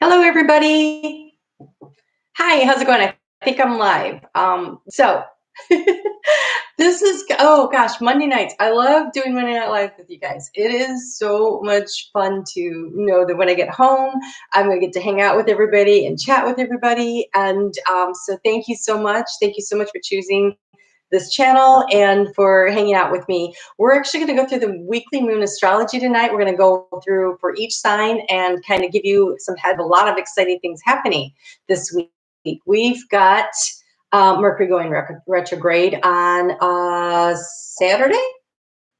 Hello, everybody. Hi, how's it going? I think I'm live. This is, oh gosh, Monday nights. I love doing Monday Night Live with you guys. It is so much fun to know that when I get home, I'm going to get to hang out with everybody and chat with everybody. And so thank you so much. Thank you so much for choosing this channel and for hanging out with me. We're actually going to go through the weekly Moon Astrology tonight. We're going to go through for each sign and kind of give you a lot of exciting things happening this week. We've got Mercury going retrograde on Saturday.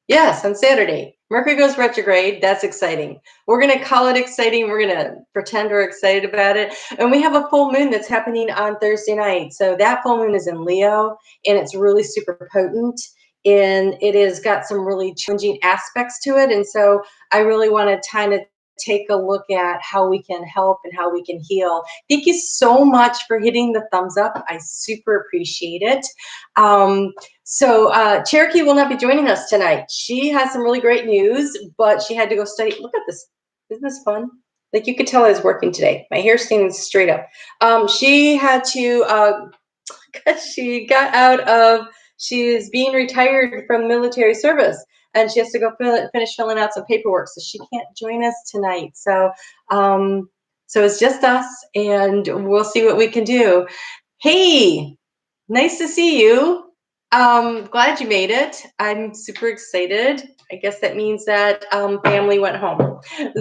Yes, on Saturday. Mercury goes retrograde. That's exciting. We're going to call it exciting. We're going to pretend we're excited about it. And we have a full moon that's happening on Thursday night. So that full moon is in Leo, and it's really super potent. And it has got some really challenging aspects to it. And so I really want to kind of take a look at how we can help and how we can heal. Thank you so much for hitting the thumbs up. I super appreciate it. Cherokee will not be joining us tonight. She has some really great news, but she had to go study. Look at this. Isn't this fun? Like you could tell I was working today. My hair's standing straight up. She had to, she is being retired from military service, and she has to go finish filling out some paperwork, so she can't join us tonight. So it's just us, and we'll see what we can do. Hey, nice to see you. Glad you made it. I'm super excited. I guess that means that family went home.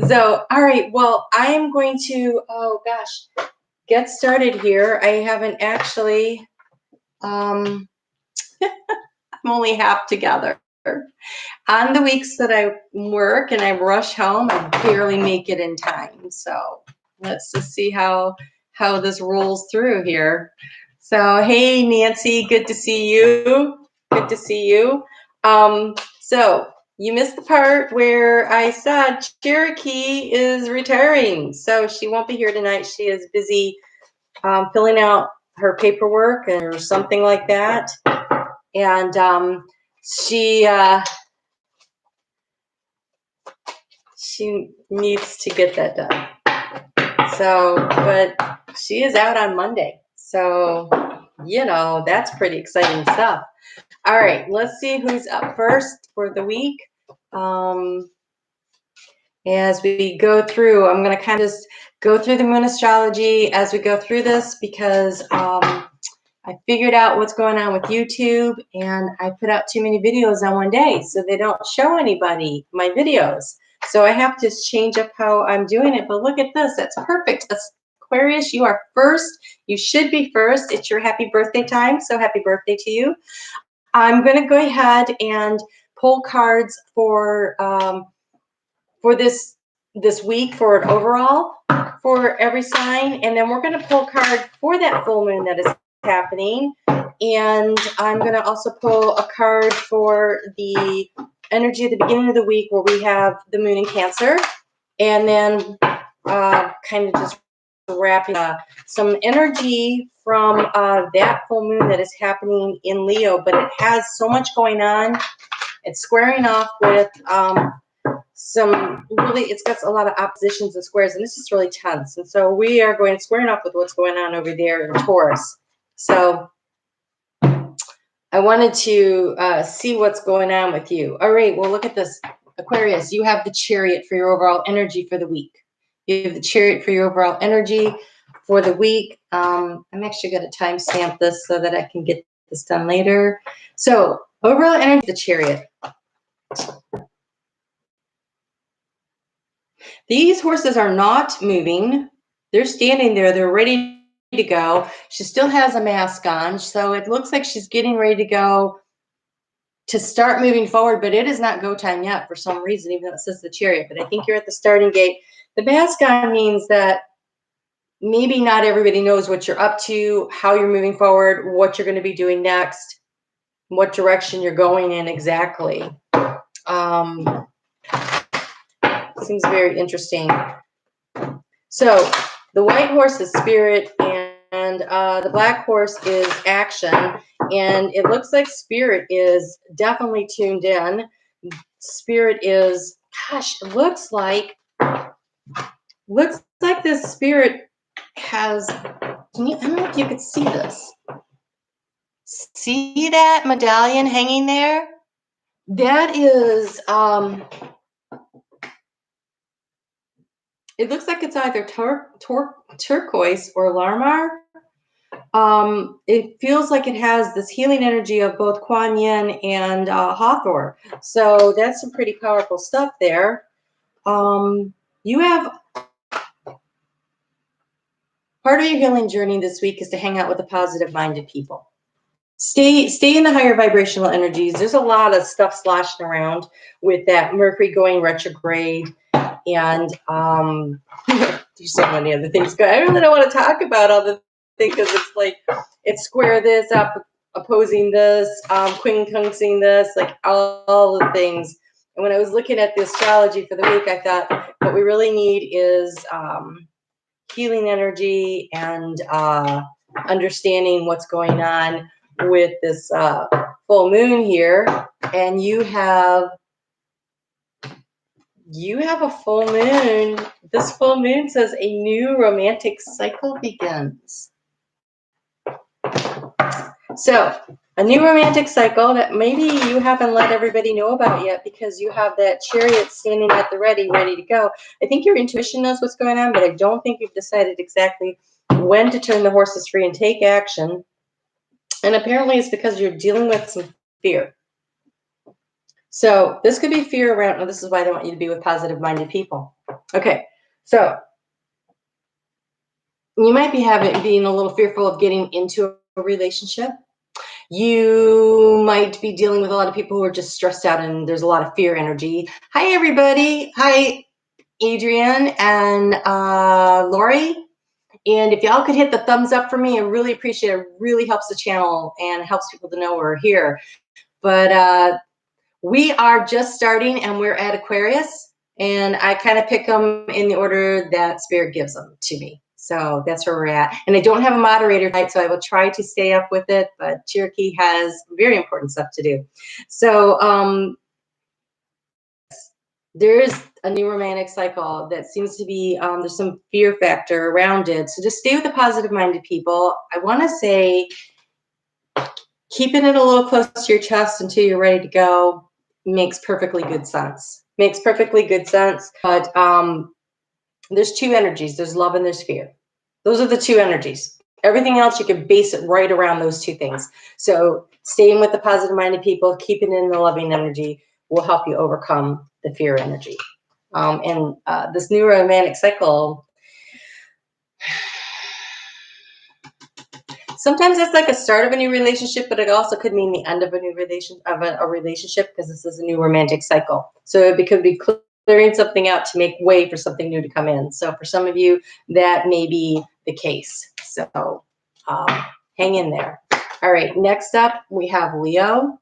So, all right. Well, I'm going to, get started here. I haven't actually, I'm only half together. On the weeks that I work and I rush home, I barely make it in time. So let's just see how this rolls through here. So, hey, Nancy, good to see you. Good to see you. So you missed the part where I said Cherokee is retiring. So she won't be here tonight. She is busy filling out her paperwork or something like that. And she needs to get that done. So, but she is out on Monday. So, you know, that's pretty exciting stuff. All right, let's see who's up first for the week. As we go through, I'm going to kind of just go through the Moon Astrology as we go through this because I figured out what's going on with YouTube, and I put out too many videos on one day, so they don't show anybody my videos. So I have to change up how I'm doing it. But look at this. That's perfect. Aquarius, you are first. You should be first. It's your happy birthday time, so happy birthday to you. I'm going to go ahead and pull cards for this week for an overall for every sign, and then we're going to pull a card for that full moon that is happening, and I'm going to also pull a card for the energy at the beginning of the week where we have the moon in Cancer, and then kind of just wrapping up some energy from that full moon that is happening in Leo, but it has so much going on. It's squaring off with it's got a lot of oppositions and squares, and this is really tense. And so we are squaring off with what's going on over there in Taurus. So I wanted to see what's going on with you. All right, well, look at this. Aquarius, you have the Chariot for your overall energy for the week. You have the Chariot for your overall energy for the week. I'm actually going to timestamp this so that I can get this done later. So overall energy, the Chariot. These horses are not moving. They're standing there. They're ready to go. She still has a mask on, so it looks like she's getting ready to go to start moving forward, but it is not go time yet for some reason, even though it says the Chariot. But I think you're at the starting gate. The mask on means that maybe not everybody knows what you're up to, how you're moving forward, what you're going to be doing next, what direction you're going in exactly. Seems very interesting. So the white horse is spirit, and the black horse is action. And it looks like spirit is definitely tuned in. Spirit is, gosh, it looks like looks like this spirit has, I don't know if you could see this. See that medallion hanging there? That is, it looks like it's either turquoise or larmar. It feels like it has this healing energy of both Kuan Yin and Hathor. So that's some pretty powerful stuff there. You have part of your healing journey this week is to hang out with the positive-minded people. Stay in the higher vibrational energies. There's a lot of stuff sloshing around with that Mercury going retrograde, and there's so many other things. I really don't want to talk about all the things because it's like it's square this up, opposing this, quincunxing this, like all the things. And when I was looking at the astrology for the week, I thought what we really need is healing energy and understanding what's going on with this full moon here. And you have a full moon. This full moon says a new romantic cycle begins. So a new romantic cycle that maybe you haven't let everybody know about yet because you have that Chariot standing at the ready to go. I think your intuition knows what's going on, but I don't think you've decided exactly when to turn the horses free and take action. And apparently it's because you're dealing with some fear. So this could be fear around, well, this is why they want you to be with positive-minded people. Okay, so you might be being a little fearful of getting into a relationship. You might be dealing with a lot of people who are just stressed out and there's a lot of fear energy. Hi, everybody. Hi, Adrienne and Lori. And if y'all could hit the thumbs up for me, I really appreciate it. It really helps the channel and helps people to know we're here. But we are just starting and we're at Aquarius. And I kind of pick them in the order that Spirit gives them to me. So that's where we're at. And I don't have a moderator tonight, so I will try to stay up with it. But Cherokee has very important stuff to do. So there is a new romantic cycle that seems to be, there's some fear factor around it. So just stay with the positive-minded people. I want to say keeping it a little close to your chest until you're ready to go makes perfectly good sense. Makes perfectly good sense. But there's two energies. There's love and there's fear. Those are the two energies. Everything else, you can base it right around those two things. So staying with the positive-minded people, keeping in the loving energy will help you overcome the fear energy. And this new romantic cycle, sometimes it's like a start of a new relationship, but it also could mean the end of a new relationship because this is a new romantic cycle. So it could be clearing something out to make way for something new to come in. So for some of you, that may be the case. So hang in there. All right, next up, we have Leo.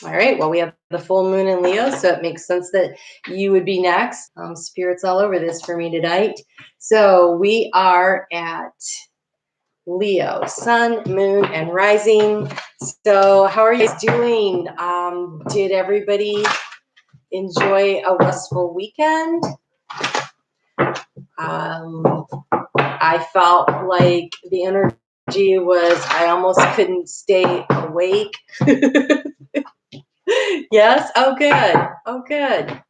All right, well, we have the full moon in Leo, so it makes sense that you would be next. Spirit's all over this for me tonight. So we are at Leo, sun, moon, and rising. So how are you guys doing? Did everybody enjoy a restful weekend? I felt like the energy was, I almost couldn't stay awake. Yes? Oh, good. Oh, good.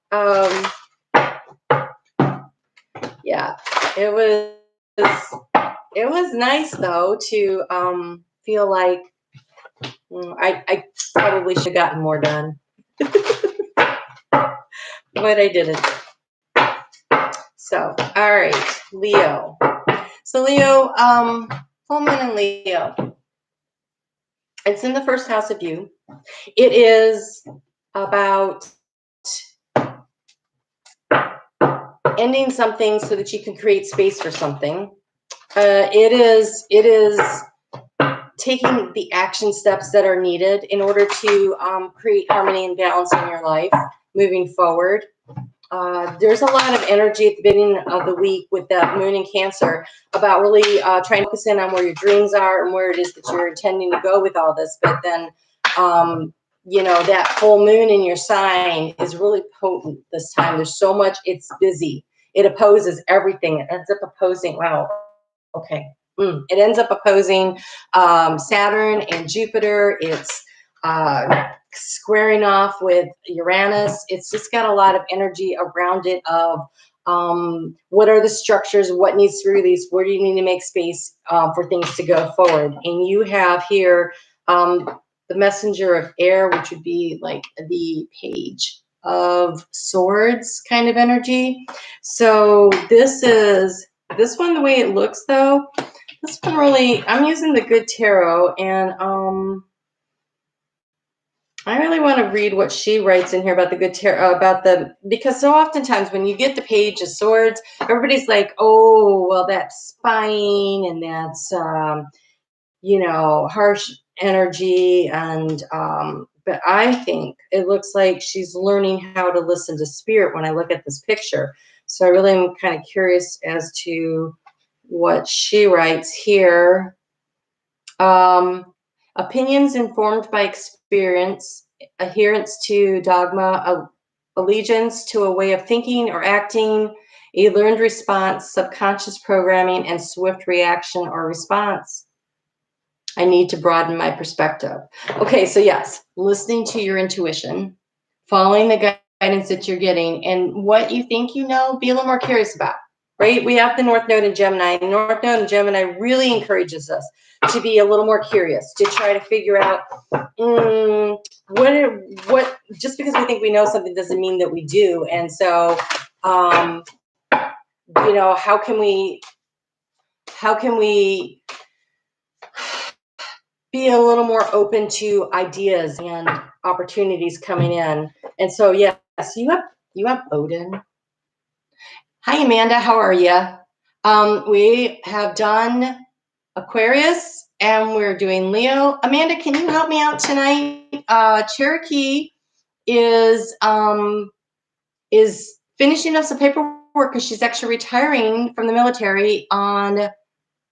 Yeah, it was nice though to feel like I probably should have gotten more done, but I didn't. So, all right, Leo. So Leo, full moon in Leo. It's in the first house of you. It is about ending something so that you can create space for something. It is taking the action steps that are needed in order to create harmony and balance in your life moving forward. There's a lot of energy at the beginning of the week with that moon in Cancer about really trying to focus in on where your dreams are and where it is that you're intending to go with all this. But then, you know, that full moon in your sign is really potent this time. There's so much, it's busy. it opposes everything. It ends up opposing, wow, okay. It ends up opposing Saturn and Jupiter. It's squaring off with Uranus. It's just got a lot of energy around it of what are the structures, what needs to be released, where do you need to make space for things to go forward. And you have here the messenger of air, which would be like the page of swords kind of energy. So this one, the way it looks though, this one really, I'm using the Good Tarot, and I really want to read what she writes in here about the Good Tarot, because so oftentimes when you get the Page of Swords, everybody's like, oh, well, that's spine, and that's, harsh energy, and, but I think it looks like she's learning how to listen to spirit when I look at this picture. So I really am kind of curious as to what she writes here. Opinions informed by experience, adherence to dogma, allegiance to a way of thinking or acting, a learned response, subconscious programming, and swift reaction or response. I need to broaden my perspective. Okay, so yes, listening to your intuition, following the guidance that you're getting, and what you think you know, be a little more curious about. Right? We have the North Node in Gemini. North Node in Gemini really encourages us to be a little more curious, to try to figure out what. Just because we think we know something doesn't mean that we do. And so, how can we be a little more open to ideas and opportunities coming in? And so, yes, you have Odin. Hi, Amanda. How are you? We have done Aquarius and we're doing Leo. Amanda, can you help me out tonight? Cherokee is finishing up some paperwork because she's actually retiring from the military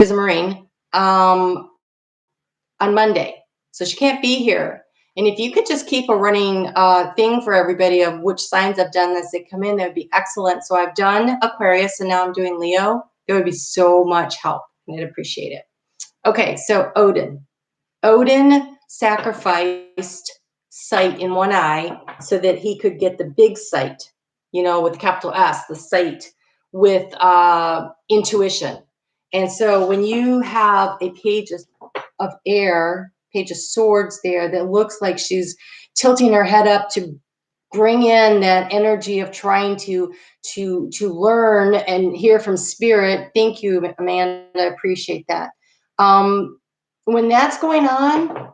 she's a Marine on Monday, so she can't be here. And if you could just keep a running thing for everybody of which signs I've done as they come in, that would be excellent. So I've done Aquarius and now I'm doing Leo. There would be so much help, and I'd appreciate it. Okay, so Odin. Odin sacrificed sight in one eye so that he could get the big sight, with capital S, the sight with intuition. And so when you have a page of air, page of swords there, that looks like she's tilting her head up to bring in that energy of trying to learn and hear from spirit. Thank you, Amanda. I appreciate that. When that's going on,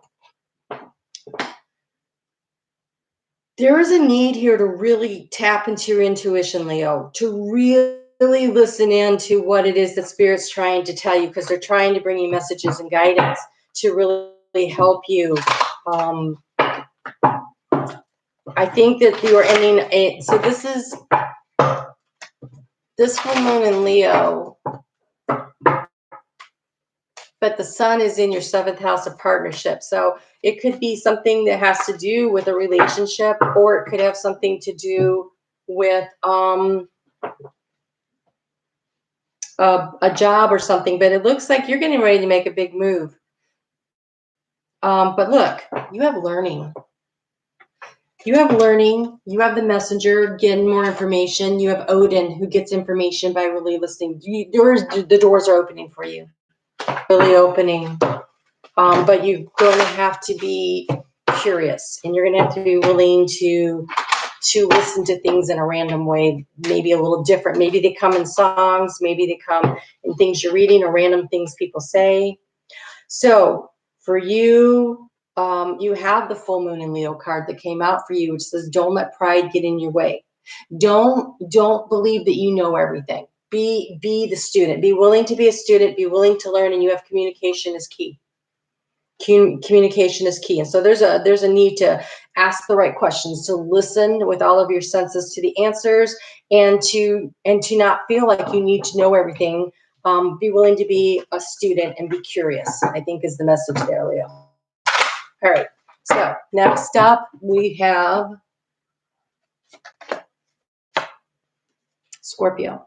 there is a need here to really tap into your intuition, Leo, to really listen in to what it is that spirit's trying to tell you, because they're trying to bring you messages and guidance to really help you. I think that you are ending so this full moon in Leo, but the sun is in your 7th house of partnership. So it could be something that has to do with a relationship, or it could have something to do with a job or something. But it looks like you're getting ready to make a big move. But look, you have learning. You have learning. You have the messenger getting more information. You have Odin, who gets information by really listening. The doors are opening for you. Really opening. But you're going to have to be curious, and you're going to have to be willing to listen to things in a random way, maybe a little different. Maybe they come in songs, maybe they come in things you're reading or random things people say. So for you, you have the full moon in Leo card that came out for you, which says, don't let pride get in your way. Don't believe that you know everything. Be the student. Be willing to be a student. Be willing to learn, and you have communication is key. Communication is key. And so there's a need to ask the right questions, to listen with all of your senses to the answers, and to not feel like you need to know everything. Be willing to be a student and be curious, I think, is the message there, Leo. All right. So next up we have Scorpio.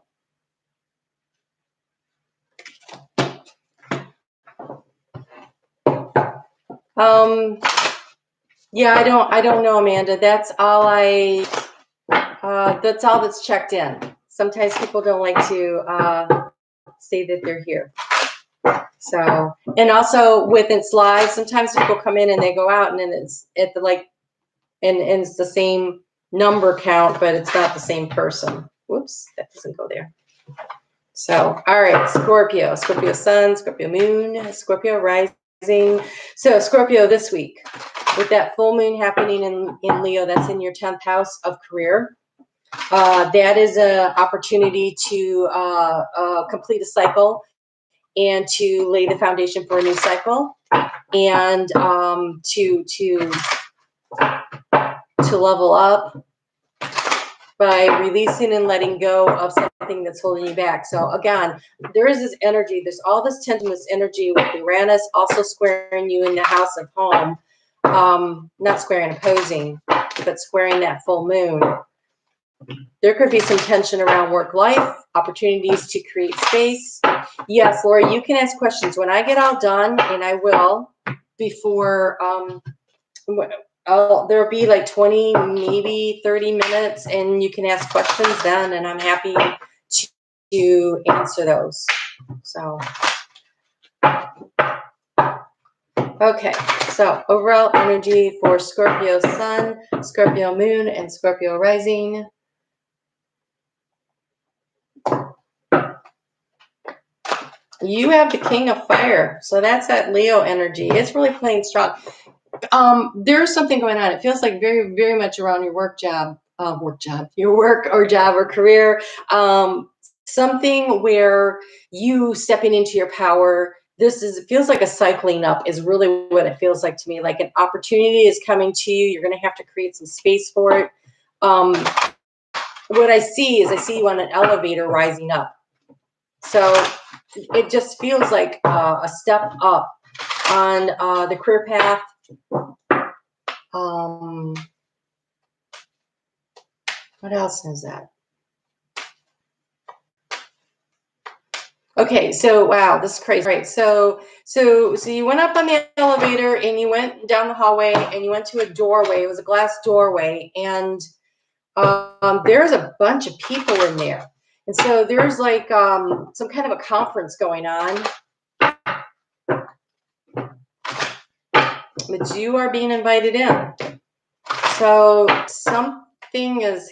Yeah, I don't know, Amanda. That's all that's checked in. Sometimes people don't like to say that they're here. So, and also with its live, sometimes people come in and they go out, and then it's at the and it's the same number count, but it's not the same person. Whoops, that doesn't go there. So, all right, Scorpio Sun, Scorpio Moon, Scorpio Rising. So, Scorpio this week, with that full moon happening in Leo, that's in your 10th house of career. That is an opportunity to complete a cycle and to lay the foundation for a new cycle, and to level up by releasing and letting go of something that's holding you back. So again, there is this energy, there's all this tenuous energy with Uranus also squaring you in the house of home. Not squaring, opposing, but squaring that full moon. There could be some tension around work life, opportunities to create space. Yes, Laura, you can ask questions. When I get all done, and I will, before there'll be like 20, maybe 30 minutes, and you can ask questions then, and I'm happy to answer those. So, okay, so overall energy for Scorpio Sun, Scorpio Moon, and Scorpio Rising. You have the King of Fire, so that's that Leo energy. It's really playing strong. There's something going on. It feels like very, very much around your your work or job or career. Something where you stepping into your power. It feels like a cycling up is really what it feels like to me. Like an opportunity is coming to you. You're going to have to create some space for it. What I see you on an elevator rising up. So it just feels like a step up on the career path. What else is that? Okay, so wow, this is crazy. Right, so you went up on the elevator and you went down the hallway and you went to a doorway. It was a glass doorway, and there's a bunch of people in there. And so there's like some kind of a conference going on. But you are being invited in. So something is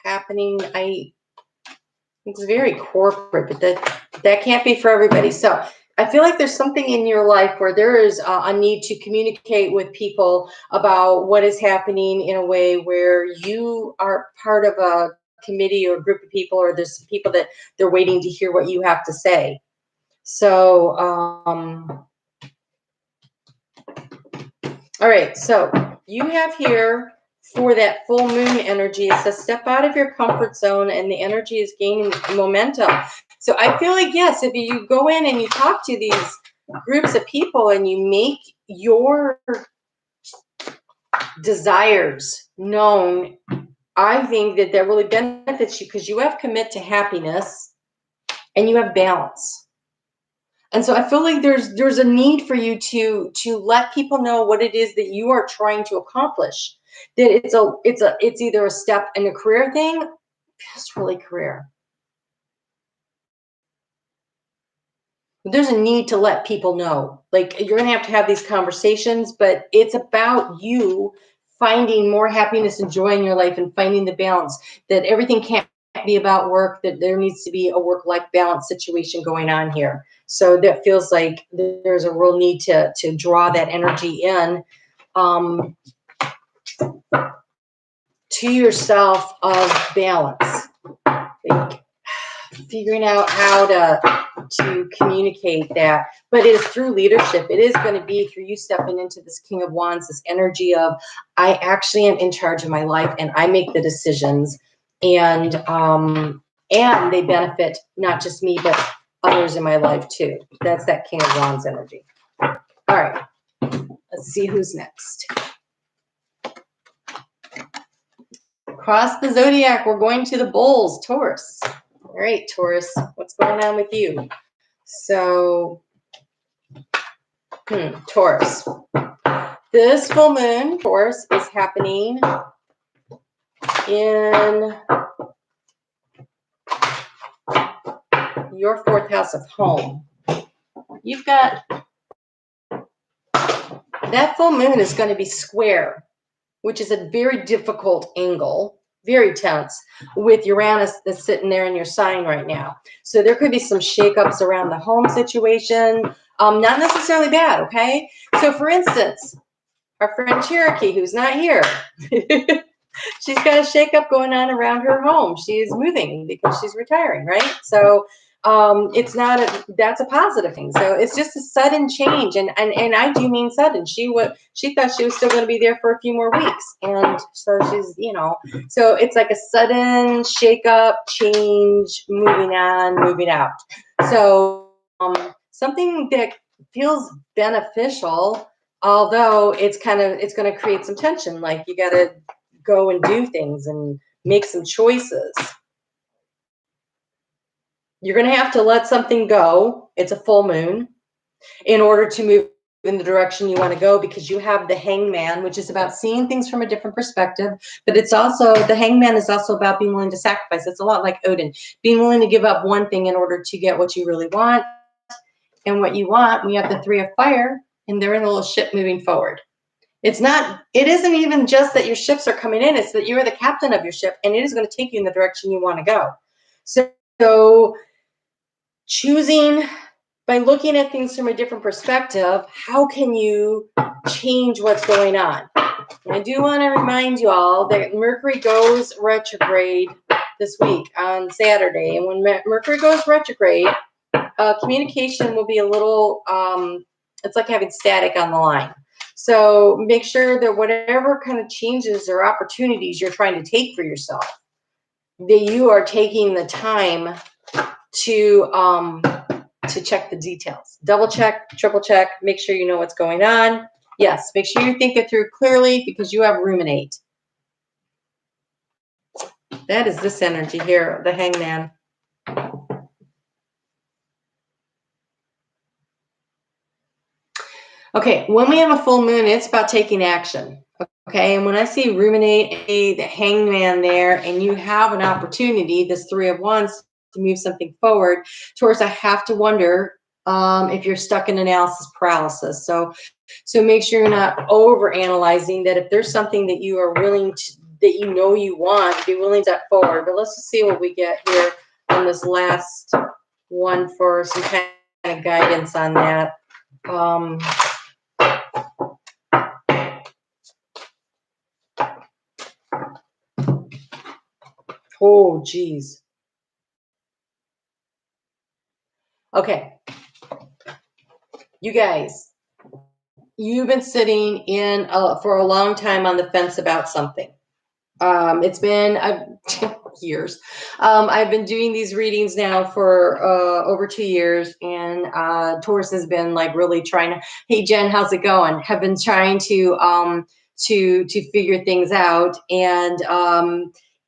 happening. It's very corporate, but that can't be for everybody. So I feel like there's something in your life where there is a need to communicate with people about what is happening in a way where you are part of a committee or group of people, or there's some people that they're waiting to hear what you have to say. So, all right. So you have here for that full moon energy, it says step out of your comfort zone, and the energy is gaining momentum. So I feel like, yes, if you go in and you talk to these groups of people and you make your desires known, I think that really benefits you, because you have commit to happiness and you have balance. And so I feel like there's a need for you to let people know what it is that you are trying to accomplish. That it's either a step in a career thing, just really career. There's a need to let people know. Like, you're gonna have to have these conversations, but it's about you finding more happiness and joy in your life and finding the balance. That everything can't be about work, that there needs to be a work-life balance situation going on here. So that feels like there's a real need to draw that energy in to yourself of balance. Like figuring out how to communicate that, but it is through leadership. It is going to be through you stepping into this King of Wands, this energy of, I actually am in charge of my life and I make the decisions, and they benefit not just me, but others in my life too. That's that King of Wands energy. All right, let's see who's next. Across the zodiac, we're going to the bulls, Taurus. All right, Taurus, what's going on with you? So, Taurus. This full moon, of course, is happening in your 4th house of home. You've got that full moon is going to be square, which is a very difficult angle, very tense, with Uranus that's sitting there in your sign right now. So there could be some shakeups around the home situation, not necessarily bad, okay? So for instance, our friend Cherokee, who's not here, she's got a shakeup going on around her home. She's moving because she's retiring, right? So it's not that's a positive thing. So it's just a sudden change, and I do mean sudden. She thought she was still going to be there for a few more weeks, and so she's, you know, so it's like a sudden shakeup, change, moving on, moving out. So something that feels beneficial, although it's going to create some tension. Like you got to go and do things and make some choices. You're going to have to let something go. It's a full moon in order to move in the direction you want to go, because you have the Hangman, which is about seeing things from a different perspective. But it's also, the Hangman is also about being willing to sacrifice. It's a lot like Odin, being willing to give up one thing in order to get what you really want. And what you want, we have the 3 of fire, and they're in a little ship moving forward. It isn't even just that your ships are coming in, it's that you're the captain of your ship, and it is going to take you in the direction you want to go. So choosing, by looking at things from a different perspective, how can you change what's going on? And I do want to remind you all that Mercury goes retrograde this week on Saturday. And when Mercury goes retrograde, communication will be a little, it's like having static on the line. So make sure that whatever kind of changes or opportunities you're trying to take for yourself, that you are taking the time to check the details. Double check, triple check, make sure you know what's going on. Yes, make sure you think it through clearly, because you have ruminate. That is this energy here, the Hangman. Okay, when we have a full moon, it's about taking action. Okay, and when I see ruminate, the Hangman there, and you have an opportunity, this 3 of Wands, to move something forward, Taurus, I have to wonder if you're stuck in analysis paralysis. So make sure you're not over analyzing that. If there's something that you are willing to, that you know you want, be willing to step forward. But let's just see what we get here on this last one for some kind of guidance on that. Oh, geez. Okay. You guys, you've been sitting in for a long time on the fence about something. It's been years. I've been doing these readings now for over 2 years, and Taurus has been like really trying to, hey Jen, how's it going? Have been trying to figure things out, and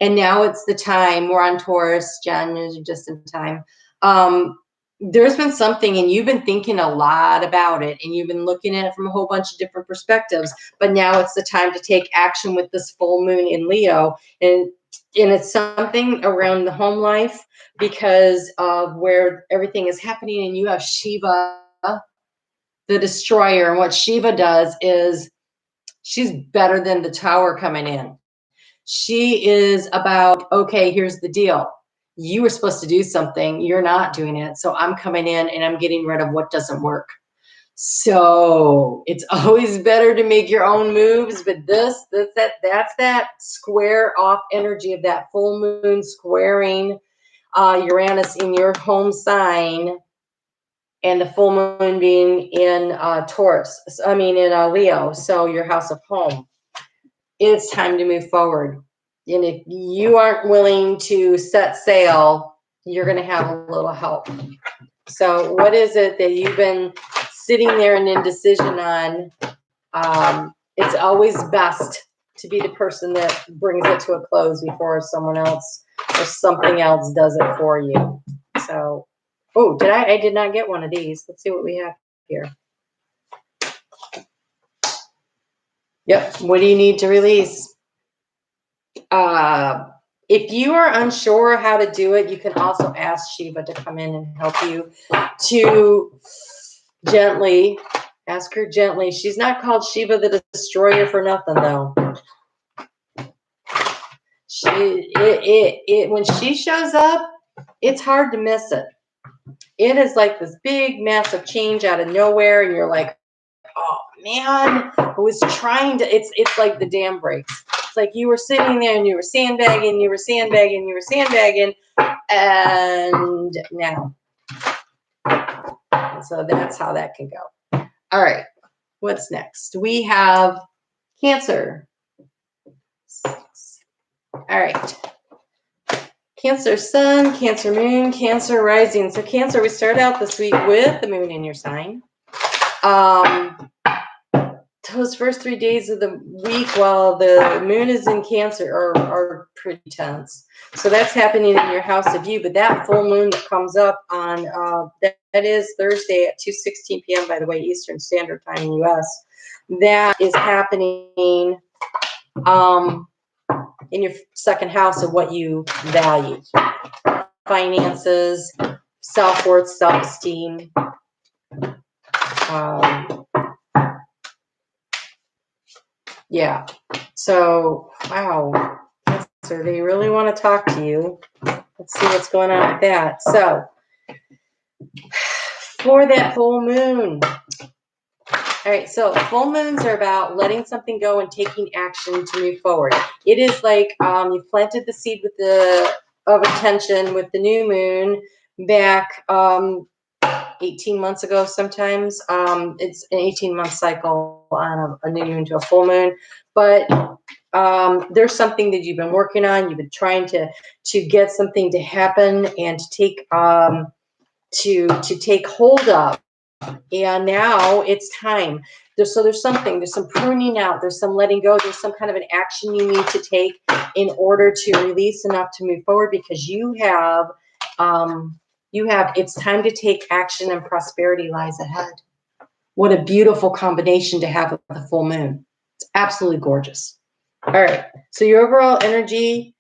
now it's the time. We're on Taurus. Jen is just in time. There's been something, and you've been thinking a lot about it, and you've been looking at it from a whole bunch of different perspectives, but now it's the time to take action with this full moon in Leo. And it's something around the home life, because of where everything is happening, and you have Shiva, the destroyer. And what Shiva does is, she's better than the tower coming in. She is about, okay, here's the deal. You were supposed to do something, you're not doing it, so I'm coming in and I'm getting rid of what doesn't work. So it's always better to make your own moves, but that's that square off energy of that full moon squaring Uranus in your home sign, and the full moon being in in Leo, so your house of home. It's time to move forward. And if you aren't willing to set sail, you're going to have a little help. So what is it that you've been sitting there in indecision on? It's always best to be the person that brings it to a close before someone else or something else does it for you. So, oh, I did not get one of these. Let's see what we have here. Yep. What do you need to release? If you are unsure how to do it, you can also ask Shiva to come in and help you to gently, ask her gently. She's not called Shiva the Destroyer for nothing, though. When she shows up, it's hard to miss it. It is like this big, massive change out of nowhere, and you're like, oh man, I was trying to, it's like the dam breaks. It's like you were sitting there and you were sandbagging, and now. So that's how that can go. All right, what's next? We have Cancer. All right. Cancer sun, Cancer moon, Cancer rising. So Cancer, we start out this week with the moon in your sign. Those first 3 days of the week while the moon is in Cancer are pretty tense. So that's happening in your house of you. But that full moon that comes up on, that is Thursday at 2:16 p.m., by the way, Eastern Standard Time in the U.S. That is happening in your second house of what you value. Finances, self-worth, self-esteem. Yeah. So, wow. So they really want to talk to you. Let's see what's going on with that. So, for that full moon. All right. So full moons are about letting something go and taking action to move forward. It is like you've planted the seed of attention with the new moon back 18 months ago sometimes. It's an 18-month cycle on a new moon to a full moon. But there's something that you've been working on. You've been trying to get something to happen and to take hold of. And now it's time. There's some pruning out, there's some letting go, there's some kind of an action you need to take in order to release enough to move forward, because you have it's time to take action and prosperity lies ahead. What a beautiful combination to have with the full moon. It's absolutely gorgeous. All right. So your overall energy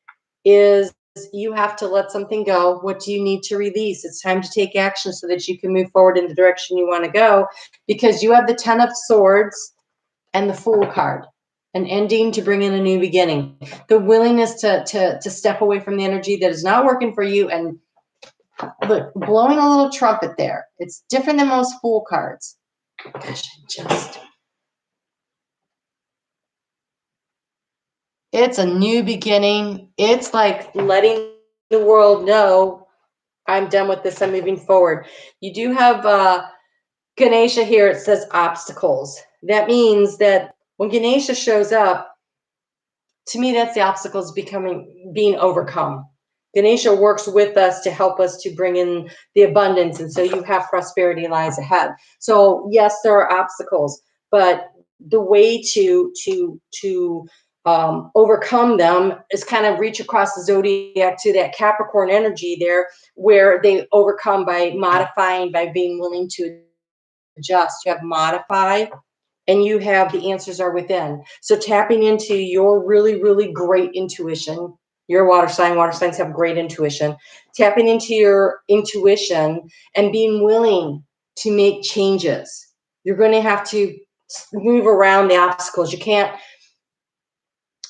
is you have to let something go. What do you need to release? It's time to take action so that you can move forward in the direction you want to go, because you have the 10 of Swords and the Fool card. An ending to bring in a new beginning. The willingness to step away from the energy that is not working for you, and look, blowing a little trumpet there. It's different than most Fool cards. Gosh, it's a new beginning. It's like letting the world know, I'm done with this, I'm moving forward. You do have Ganesha here. It says obstacles. That means that when Ganesha shows up, to me, that's the obstacles being overcome. Ganesha works with us to help us to bring in the abundance, and so you have prosperity lies ahead. So yes, there are obstacles, but the way to overcome them is kind of reach across the zodiac to that Capricorn energy there, where they overcome by modifying, by being willing to adjust. You have modify, and you have the answers are within. So tapping into your really, really great intuition. You're a water sign. Water signs have great intuition. Tapping into your intuition and being willing to make changes. You're going to have to move around the obstacles. You can't.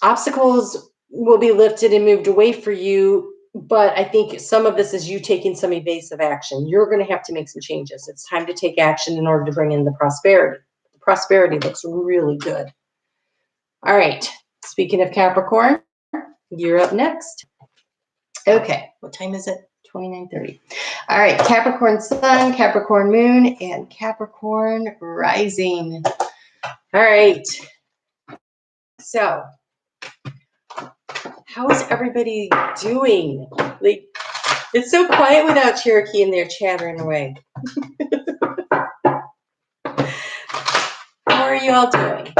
Obstacles will be lifted and moved away for you, but I think some of this is you taking some evasive action. You're going to have to make some changes. It's time to take action in order to bring in the prosperity. The prosperity looks really good. All right. Speaking of Capricorn, you're up next. Okay. What time is it? 29:30. All right. Capricorn sun, Capricorn moon, and Capricorn rising. All right. So, how is everybody doing? Like, it's so quiet without Cherokee in there chattering away. How are you all doing?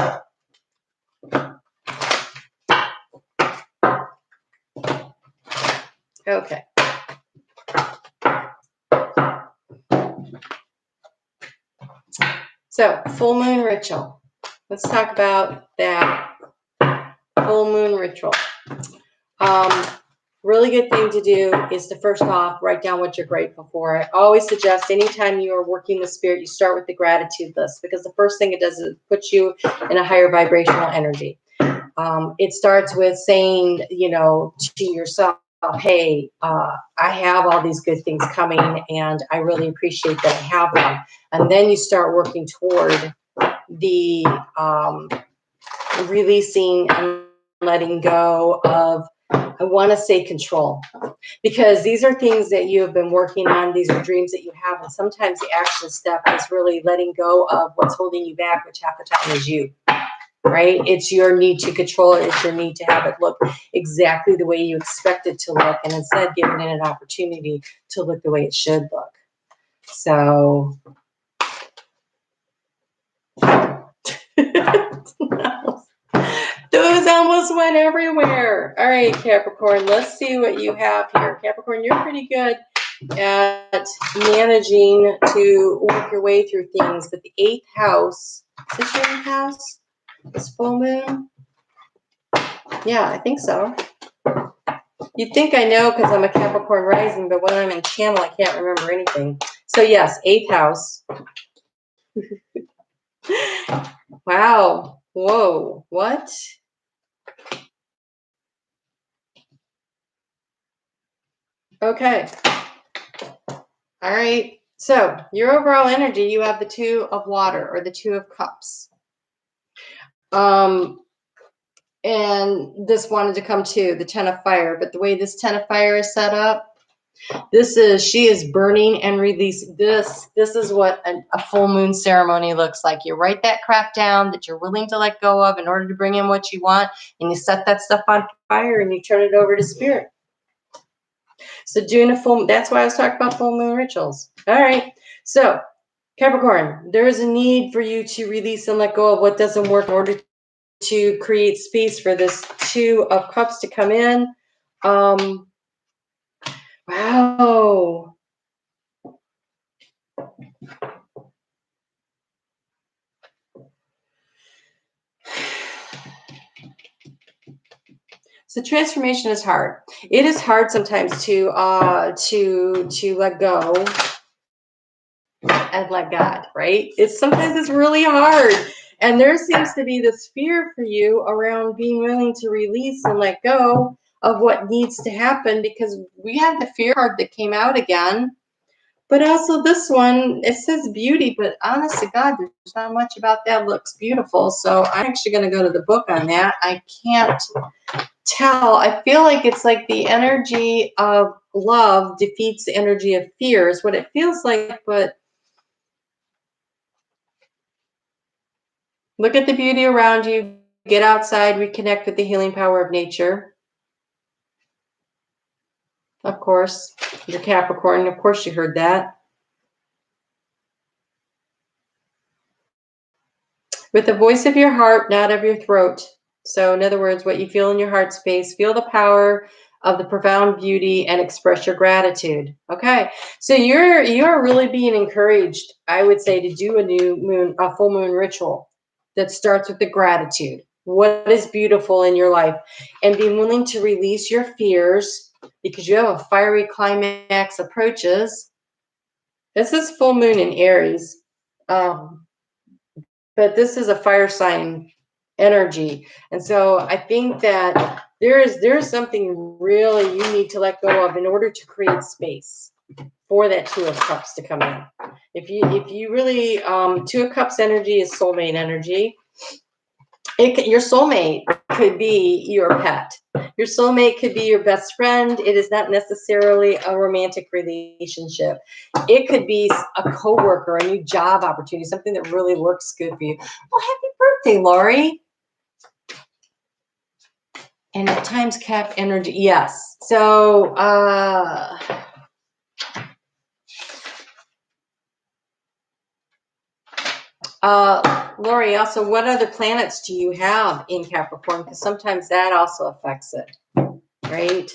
Okay. So, full moon ritual. let's talk about that full moon ritual. Really good thing to do is to first off write down what you're grateful for. I always suggest anytime you are working with spirit, you start with the gratitude list, because the first thing it does is put you in a higher vibrational energy. It starts with saying, you know, to yourself, hey, I have all these good things coming and I really appreciate that I have them. And then you start working toward the releasing and letting go of, I want to say, control, because these are things that you have been working on. These are dreams that you have. And sometimes the action step is really letting go of what's holding you back, which half the time is you, right? It's your need to control it. It's your need to have it look exactly the way you expect it to look. And instead giving it an opportunity to look the way it should look. So those almost went everywhere. All right, Capricorn, let's see what you have here. Capricorn, you're pretty good at managing to work your way through things, but the 8th house, is this your 8th house? This full moon? Yeah, I think so. You'd think I know because I'm a Capricorn rising, but when I'm in channel, I can't remember anything. So yes, 8th house. Wow. Whoa. What? Okay. All right. So your overall energy, you have the 2 of water, or the 2 of cups. And this wanted to come too, the 10 of fire. But the way this 10 of fire is set up, she is burning and releasing. This is what a full moon ceremony looks like. You write that crap down that you're willing to let go of in order to bring in what you want, and you set that stuff on fire and you turn it over to spirit. So doing a full, that's why I was talking about full moon rituals. All right. So Capricorn, there is a need for you to release and let go of what doesn't work in order to create space for this 2 of cups to come in. Wow. So transformation is hard. It is hard sometimes to let go and let God, right? Sometimes it's really hard. And there seems to be this fear for you around being willing to release and let go of what needs to happen, because we have the fear card that came out again. But also this one, it says beauty, but honest to God, there's not much about that looks beautiful. So I'm actually going to go to the book on that. I can't tell. I feel like it's like the energy of love defeats the energy of fear is what it feels like. But look at the beauty around you. Get outside, reconnect with the healing power of nature. Of course, you're Capricorn. Of course, you heard that. With the voice of your heart, not of your throat. So in other words, what you feel in your heart space, feel the power of the profound beauty and express your gratitude. Okay. So you're really being encouraged, I would say, to do a full moon ritual that starts with the gratitude. What is beautiful in your life, and be willing to release your fears, because you have a fiery climax approaches. This is full moon in Aries. But this is a fire sign energy. And so I think that there's something really you need to let go of in order to create space for that 2 of cups to come in. If you really 2 of cups energy is soulmate energy. Your soulmate could be your pet. Your soulmate could be your best friend. It is not necessarily a romantic relationship. It could be a coworker, a new job opportunity, something that really works good for you. Well, happy birthday, Lori. And at times Cap energy, yes. So Lori, also, what other planets do you have in Capricorn? Because sometimes that also affects it, right?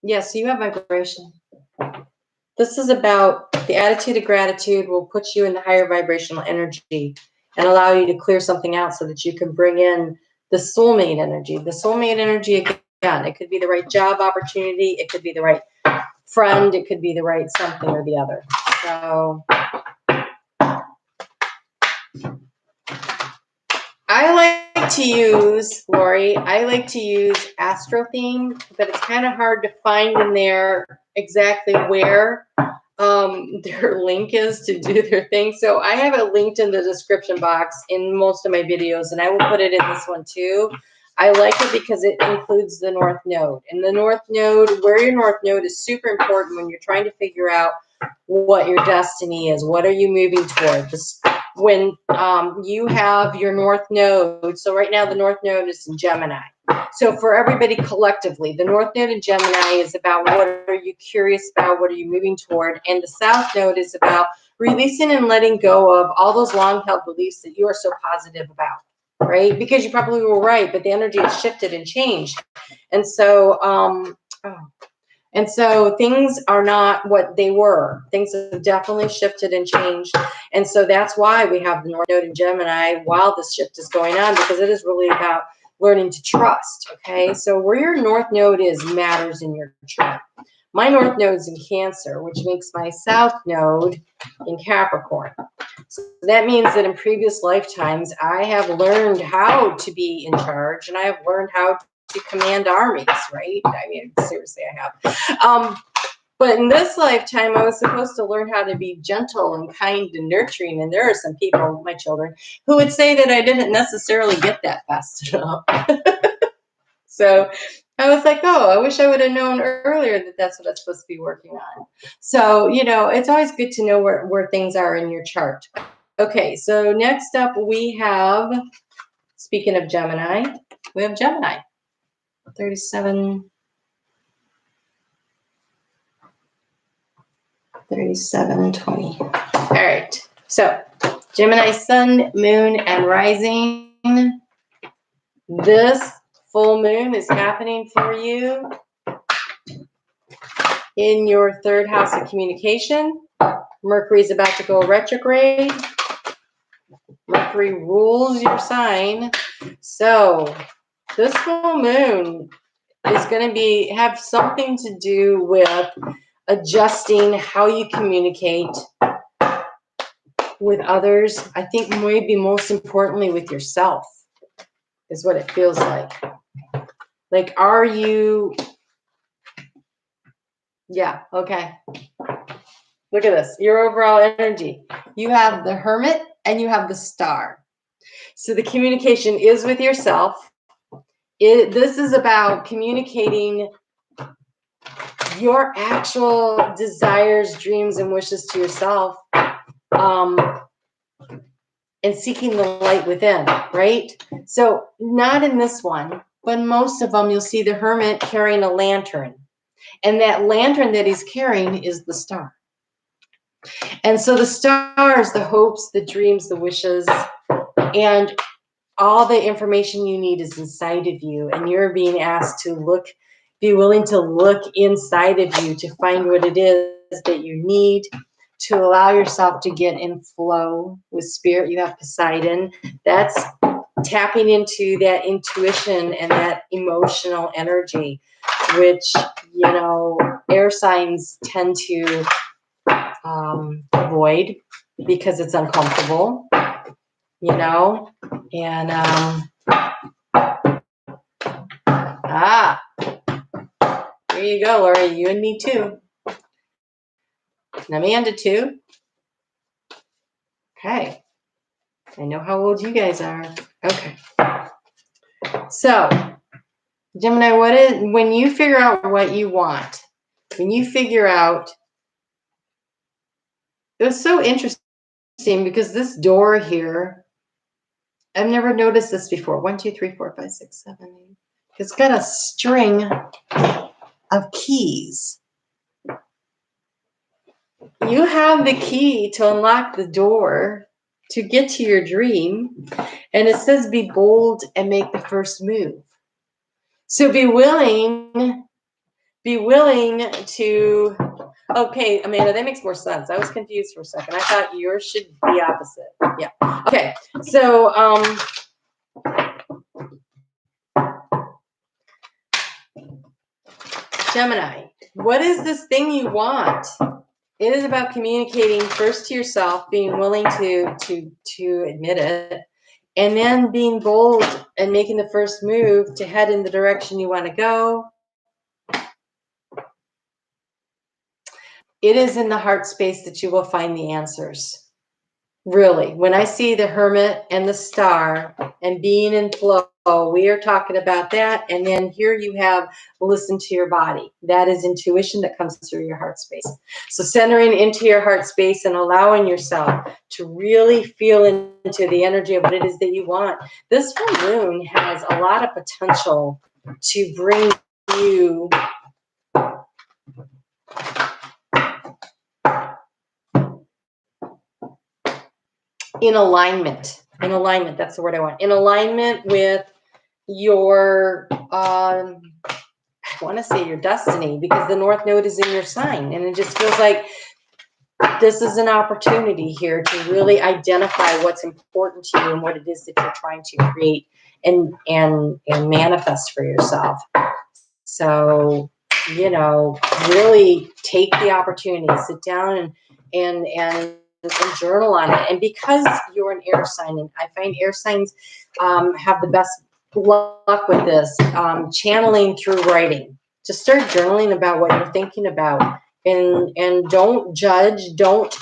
Yes, you have vibration. This is about the attitude of gratitude will put you in the higher vibrational energy and allow you to clear something out so that you can bring in the soulmate energy. The soulmate energy, again, it could be the right job opportunity. It could be the right friend. It could be the right something or the other. So I like to use, Lori, I like to use Astro Theme, but it's kind of hard to find in there exactly where their link is to do their thing. So I have it linked in the description box in most of my videos, and I will put it in this one too. I like it because it includes the North Node. And the North Node, where your North Node is super important when you're trying to figure out what your destiny is. What are you moving toward? When you have your North Node, so right now the North Node is in Gemini. So for everybody collectively, the North Node in Gemini is about what are you curious about, what are you moving toward, and the South Node is about releasing and letting go of all those long-held beliefs that you are so positive about, right? Because you probably were right, but the energy has shifted and changed. And so, and so things are not what they were. Things have definitely shifted and changed. And so that's why we have the North Node in Gemini while this shift is going on, because it is really about learning to trust, okay? So where your North Node is matters in your chart. My North Node is in Cancer, which makes my South Node in Capricorn. So that means that in previous lifetimes, I have learned how to be in charge, and I have learned how to command armies, right? I mean, seriously, I have. But in this lifetime, I was supposed to learn how to be gentle and kind and nurturing. And there are some people, my children, who would say that I didn't necessarily get that fast enough. So I was like, oh, I wish I would have known earlier that that's what I'm supposed to be working on. So, you know, it's always good to know where things are in your chart. Okay, so next up we have, speaking of Gemini, we have Gemini. 37, 20. All right. So Gemini sun, moon, and rising. This full moon is happening for you in your third house of communication. Mercury is about to go retrograde. Mercury rules your sign. So this full moon is going to have something to do with adjusting how you communicate with others. I think maybe most importantly with yourself is what it feels like. Like, are you, yeah, okay. Look at this, your overall energy. You have the Hermit and you have the Star. So the communication is with yourself. This is about communicating your actual desires, dreams, and wishes to yourself, and seeking the light within, right? So not in this one, but most of them, you'll see the Hermit carrying a lantern. And that lantern that he's carrying is the Star. And so the Star is the hopes, the dreams, the wishes, and all the information you need is inside of you. And you're being asked to be willing to look inside of you to find what it is that you need, to allow yourself to get in flow with spirit. You have Poseidon. That's tapping into that intuition and that emotional energy, which, you know, air signs tend to avoid because it's uncomfortable, you know, and there you go, Lori, you and me too. And Amanda too. Okay. I know how old you guys are. Okay. So, Gemini, when you figure out what you want, when you figure out, it was so interesting because this door here, I've never noticed this before. 1, 2, 3, 4, 5, 6, 7, 8. It's got a string of keys. You have the key to unlock the door to get to your dream. And it says be bold and make the first move. So be willing to Okay, Amanda, that makes more sense. I was confused for a second. I thought yours should be opposite. Yeah. Okay. So, Gemini, what is this thing you want? It is about communicating first to yourself, being willing to admit it, and then being bold and making the first move to head in the direction you want to go. It is in the heart space that you will find the answers. Really, when I see the Hermit and the Star and being in flow, we are talking about that. And then here you have listen to your body. That is intuition that comes through your heart space. So centering into your heart space and allowing yourself to really feel into the energy of what it is that you want. This full moon has a lot of potential to bring you in alignment. That's the word I want. In alignment with your I want to say your destiny, because the North Node is in your sign, and it just feels like this is an opportunity here to really identify what's important to you and what it is that you're trying to create and manifest for yourself. So, really take the opportunity, sit down and journal on it. And because you're an air sign, and I find air signs have the best luck with this, channeling through writing. Just start journaling about what you're thinking about, and don't judge. Don't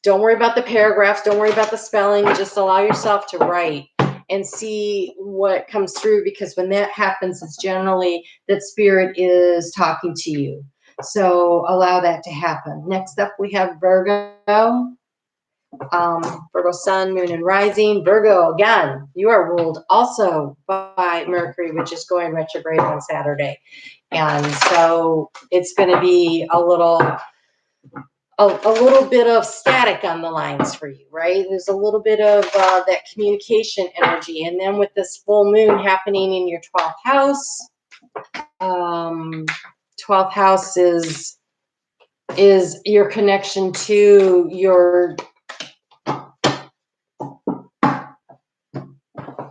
worry about the paragraphs. Don't worry about the spelling. Just allow yourself to write and see what comes through, because when that happens, it's generally that spirit is talking to you. So allow that to happen. Next up, we have Virgo. Virgo sun, moon, and rising. Virgo, again, you are ruled also by Mercury, which is going retrograde on Saturday. And so it's going to be a little bit of static on the lines for you, right? There's a little bit of that communication energy. And then with this full moon happening in your 12th house, 12th house is your connection to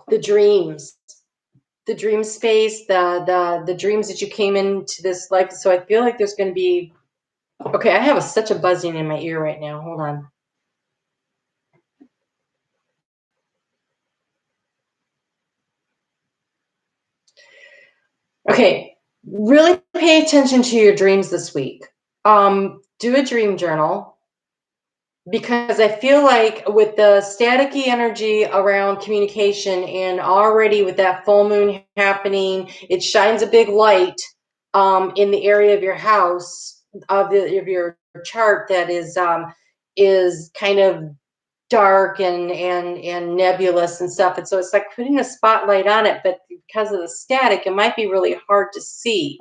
the dreams, the dream space, the dreams that you came into this life. So I feel like there's going to be, okay, I have such a buzzing in my ear right now. Hold on. Okay, really pay attention to your dreams this week. Do a dream journal, because I feel like with the staticky energy around communication, and already with that full moon happening, it shines a big light in the area of your house, of your chart, that is kind of dark and nebulous and stuff. And so it's like putting a spotlight on it, but because of the static, it might be really hard to see.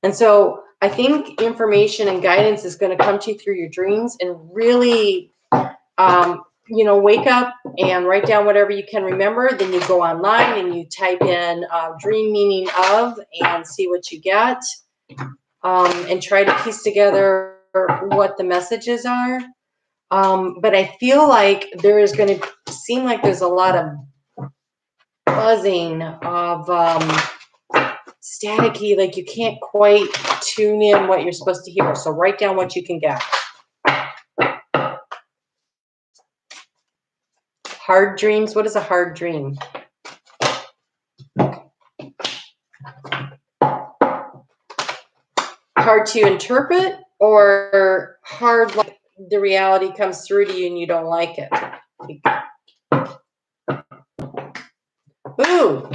And so I think information and guidance is going to come to you through your dreams, and really, wake up and write down whatever you can remember. Then you go online and you type in dream meaning of and see what you get, and try to piece together what the messages are. But I feel like there is going to seem like there's a lot of buzzing of staticky, like you can't quite tune in what you're supposed to hear. So write down what you can get. Hard dreams. What is a hard dream? Hard to interpret, or hard like the reality comes through to you and you don't like it? Ooh,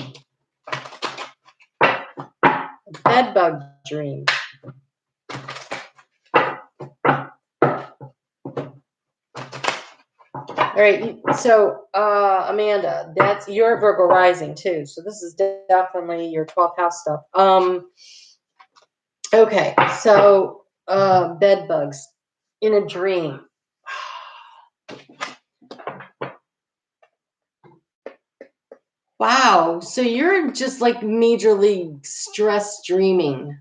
bedbug dream. All right, so Amanda, that's your Virgo rising too. So this is definitely your 12th house stuff. Okay, so bed bugs in a dream. Wow, so you're just like majorly stress dreaming.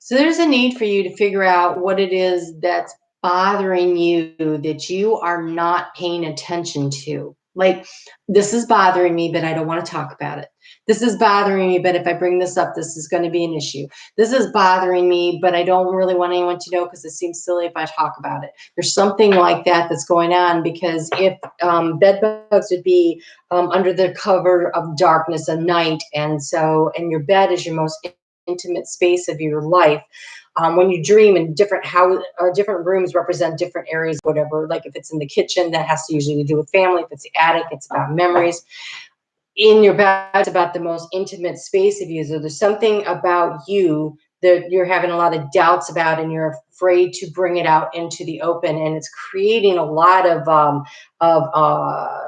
So there's a need for you to figure out what it is that's bothering you that you are not paying attention to. Like, this is bothering me, but I don't want to talk about it. This is bothering me, but if I bring this up, this is going to be an issue. This is bothering me, but I don't really want anyone to know because it seems silly if I talk about it. There's something like that that's going on, because if bed bugs would be under the cover of darkness and night, and your bed is your most intimate space of your life. When you dream in different different rooms represent different areas, whatever. Like if it's in the kitchen, that has to usually do with family. If it's the attic, it's about memories. In your bed, it's about the most intimate space of you. So there's something about you that you're having a lot of doubts about, and you're afraid to bring it out into the open, and it's creating a lot of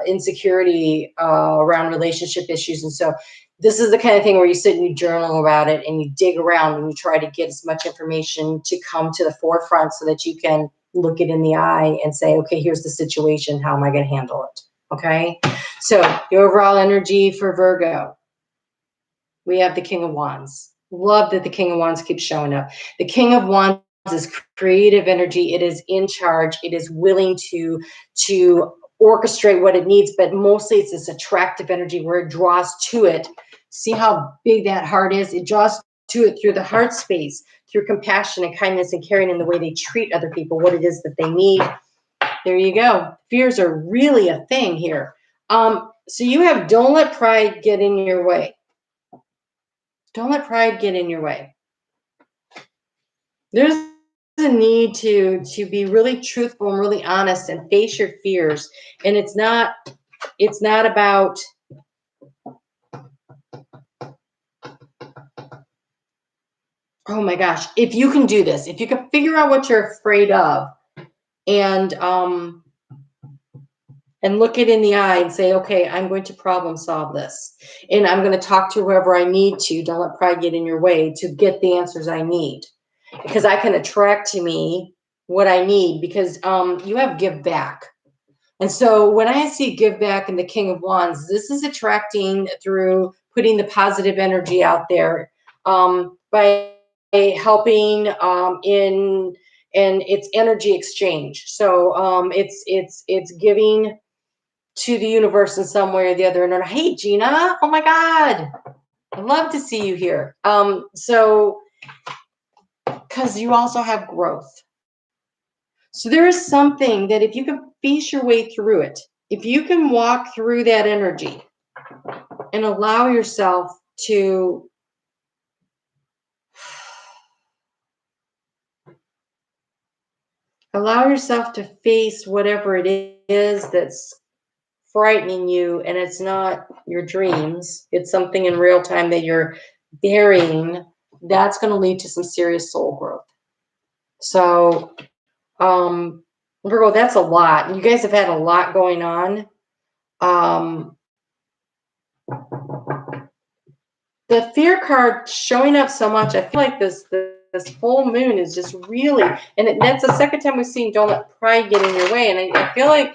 insecurity around relationship issues. And so this is the kind of thing where you sit and you journal about it, and you dig around, and you try to get as much information to come to the forefront so that you can look it in the eye and say, okay, here's the situation. How am I going to handle it? Okay. So the overall energy for Virgo, we have the King of Wands. Love that the King of Wands keeps showing up. The King of Wands is creative energy. It is in charge. It is willing to orchestrate what it needs, but mostly it's this attractive energy where it draws to it. See how big that heart is? It draws to it through the heart space, through compassion and kindness and caring in the way they treat other people, what it is that they need. There you go. Fears are really a thing here. So you have, don't let pride get in your way. Don't let pride get in your way. There's a need to be really truthful and really honest and face your fears. And it's not about, oh my gosh, if you can do this, if you can figure out what you're afraid of, and look it in the eye and say, okay, I'm going to problem solve this. And I'm going to talk to whoever I need to. Don't let pride get in your way to get the answers I need. Because I can attract to me what I need, because you have give back. And so when I see give back in the King of Wands, this is attracting through putting the positive energy out there, by helping in its energy exchange. So it's giving to the universe in some way or the other. And hey, Gina, oh my God, I'd love to see you here. So because you also have growth. So there is something that if you can face your way through it, if you can walk through that energy and allow yourself to face whatever it is that's frightening you, and it's not your dreams, it's something in real time that you're burying, that's going to lead to some serious soul growth. So Virgo, that's a lot. You guys have had a lot going on. The fear card showing up so much, I feel like this full moon is just really, and that's the second time we've seen don't let pride get in your way. And I feel like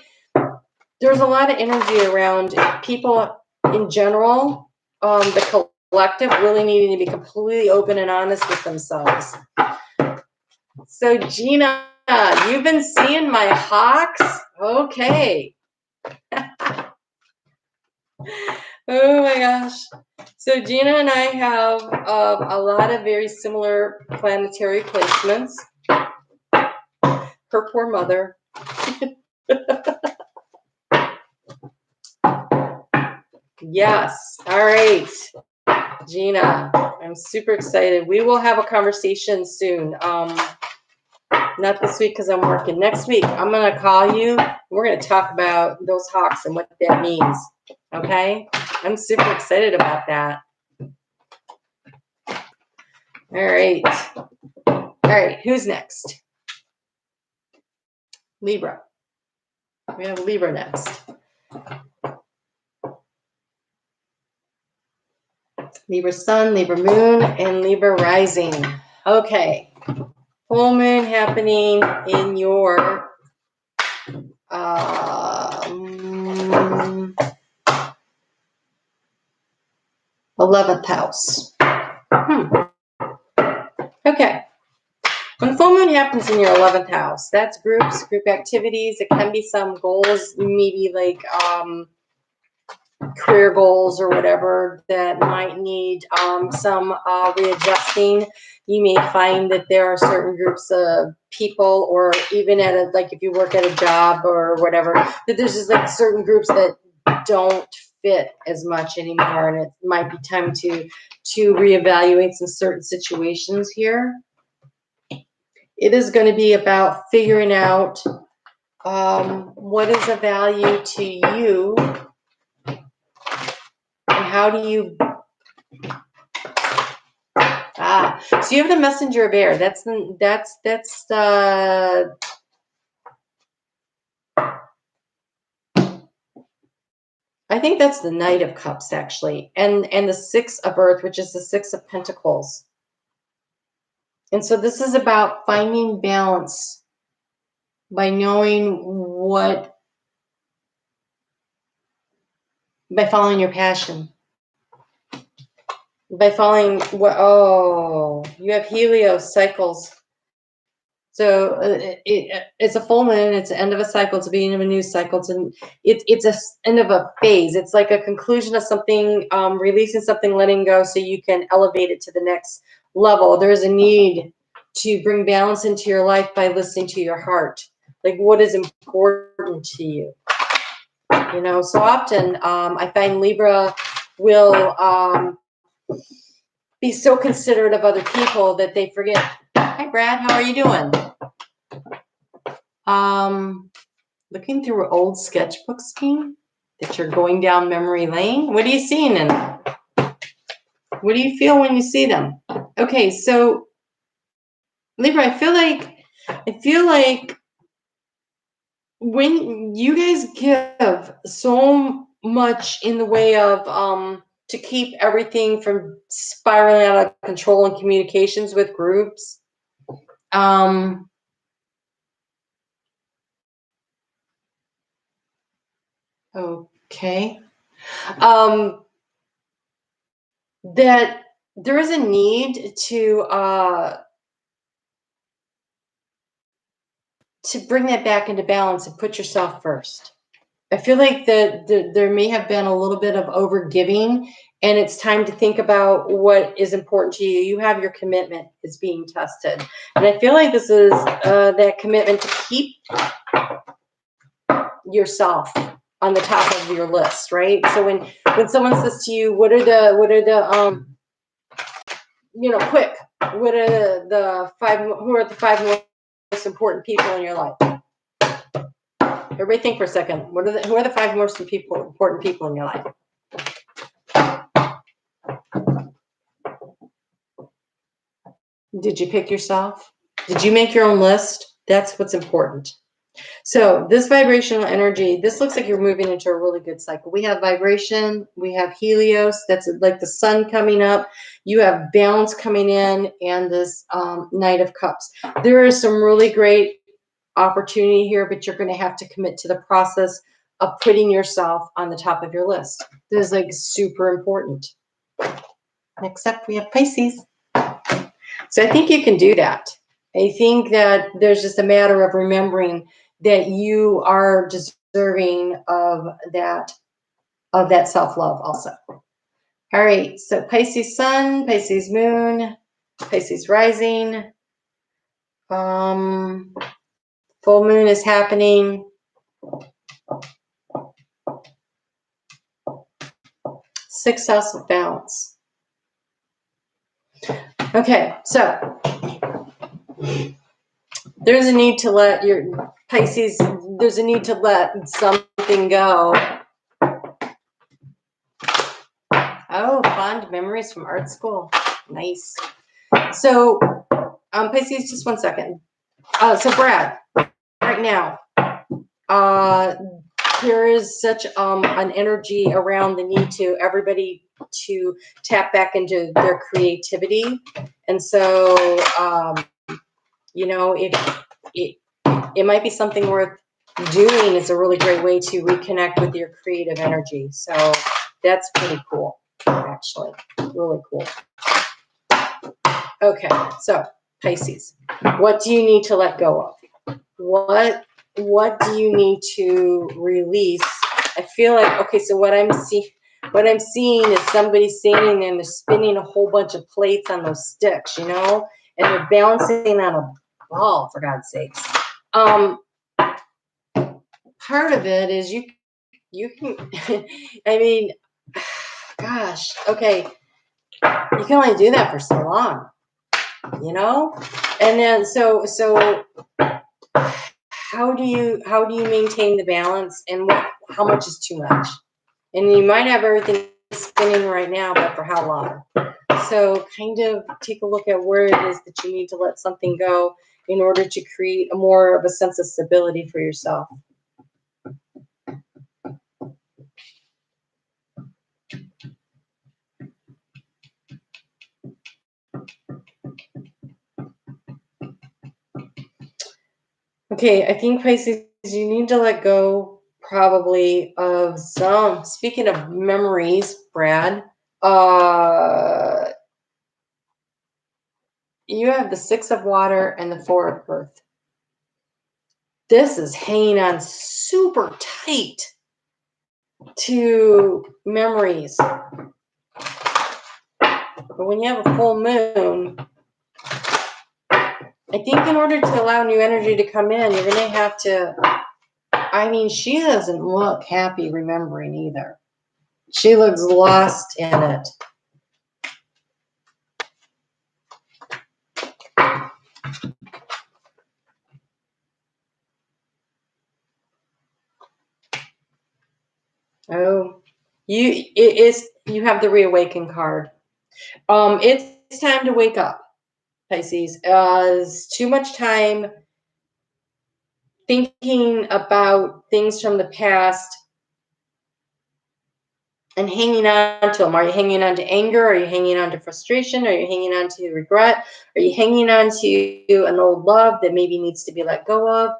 there's a lot of energy around people in general, the collective really needing to be completely open and honest with themselves. So Gina, you've been seeing my hawks? Okay. Oh my gosh. So Gina and I have a lot of very similar planetary placements. Her poor mother. Yes. All right. Gina, I'm super excited. We will have a conversation soon. Not this week because I'm working. Next week, I'm going to call you. We're going to talk about those hawks and what that means. Okay? I'm super excited about that. All right. All right. Who's next? Libra. We have Libra next. Libra sun, Libra moon, and Libra rising. Okay. Full moon happening in your 11th house. Okay. When full moon happens in your 11th house, that's groups, group activities. It can be some goals, maybe like career goals or whatever that might need some readjusting. You may find that there are certain groups of people, or even at a, like if you work at a job or whatever, that there's just like certain groups that don't fit as much anymore, and it might be time to reevaluate some certain situations here. It is going to be about figuring out what is of value to you, and how do you so you have the Messenger of Air. That's I think that's the Knight of Cups, actually, and the Six of Earth, which is the Six of Pentacles. And so this is about finding balance by knowing what, by following your passion, by following what. Oh, you have Helios cycles. So it's a full moon. It's the end of a cycle. It's the beginning of a new cycle. It's a end of a phase. It's like a conclusion of something, releasing something, letting go, so you can elevate it to the next level. There's a need to bring balance into your life by listening to your heart. Like, what is important to you? You know, so often I find Libra will be so considerate of other people that they forget. Hi, Brad. How are you doing? Looking through old sketchbooks, King, that you're going down memory lane. What are you seeing in them? What do you feel when you see them? Okay, so Libra, I feel like when you guys give so much in the way of to keep everything from spiraling out of control in communications with groups. Okay. That there is a need to bring that back into balance and put yourself first. I feel like that there may have been a little bit of over giving, and it's time to think about what is important to you. You have your commitment is being tested, and I feel like this is that commitment to keep yourself on the top of your list, right? So when someone says to you, what are the quick, what are the five, who are the five most important people in your life? Everybody think for a second. Who are the five most important people in your life? Did you pick yourself? Did you make your own list? That's what's important. So this vibrational energy, this looks like you're moving into a really good cycle. We have vibration, we have Helios, that's like the sun coming up. You have balance coming in, and this Knight of Cups. There is some really great opportunity here, but you're going to have to commit to the process of putting yourself on the top of your list. This is like super important. Next up, we have Pisces. So I think you can do that. I think that there's just a matter of remembering that you are deserving of that self-love also. All right, so Pisces sun, Pisces moon, Pisces rising. Full moon is happening. Sixth house of balance. Okay, so there's a need to let your Pisces, there's a need to let something go. Oh, fond memories from art school. Nice. So, Pisces, just one second. So Brad, right now, there is such an energy around the need to everybody to tap back into their creativity. And so, it might be something worth doing. Is a really great way to reconnect with your creative energy. So that's pretty cool, actually. Really cool. Okay, so Pisces. What do you need to let go of? What do you need to release? I feel like, okay, so what I'm seeing is somebody standing there and they're spinning a whole bunch of plates on those sticks, you know, and they're balancing on a ball, for God's sakes. Part of it is you can, I mean, gosh, okay, you can only do that for so long, you know, and then so how do you maintain the balance, and how much is too much? And you might have everything spinning right now, but for how long? So kind of take a look at where it is that you need to let something go in order to create more of a sense of stability for yourself. Okay, I think Pisces, you need to let go probably of some, speaking of memories, Brad, you have the 6 of water and the 4 of earth. This is hanging on super tight to memories. But when you have a full moon, I think in order to allow new energy to come in, you're going to have to, I mean, she doesn't look happy remembering either. She looks lost in it. Oh, you have the reawaken card. It's time to wake up, Pisces. It's too much time thinking about things from the past and hanging on to them. Are you hanging on to anger? Are you hanging on to frustration? Are you hanging on to regret? Are you hanging on to an old love that maybe needs to be let go of?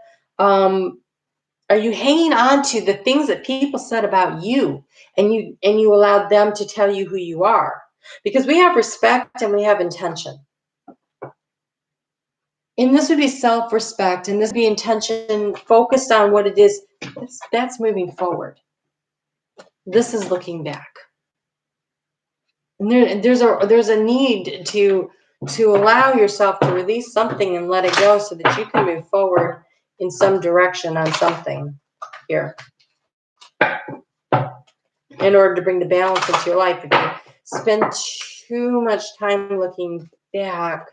Are you hanging on to the things that people said about you, and you allowed them to tell you who you are? Because we have respect and we have intention. And this would be self-respect, and this would be intention focused on what it is. That's moving forward. This is looking back. And there's a need to allow yourself to release something and let it go so that you can move forward in some direction on something here. In order to bring the balance into your life. If you spend too much time looking back,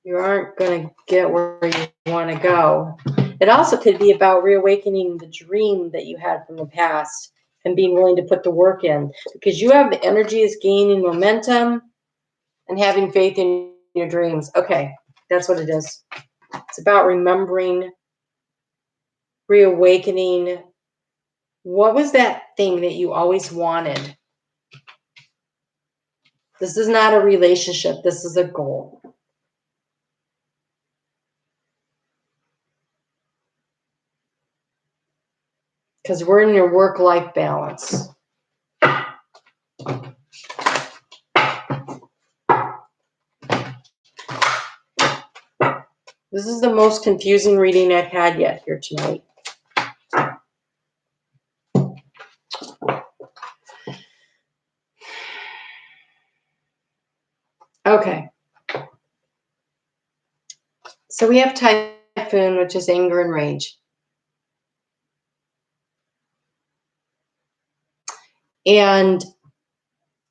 you aren't going to get where you want to go. It also could be about reawakening the dream that you had from the past and being willing to put the work in, because you have the energy is gaining momentum and having faith in your dreams. Okay, that's what it is. It's about remembering, reawakening. What was that thing that you always wanted? This is not a relationship. This is a goal. Because we're in your work-life balance. This is the most confusing reading I've had yet here tonight. Okay. So we have Typhoon, which is anger and rage. And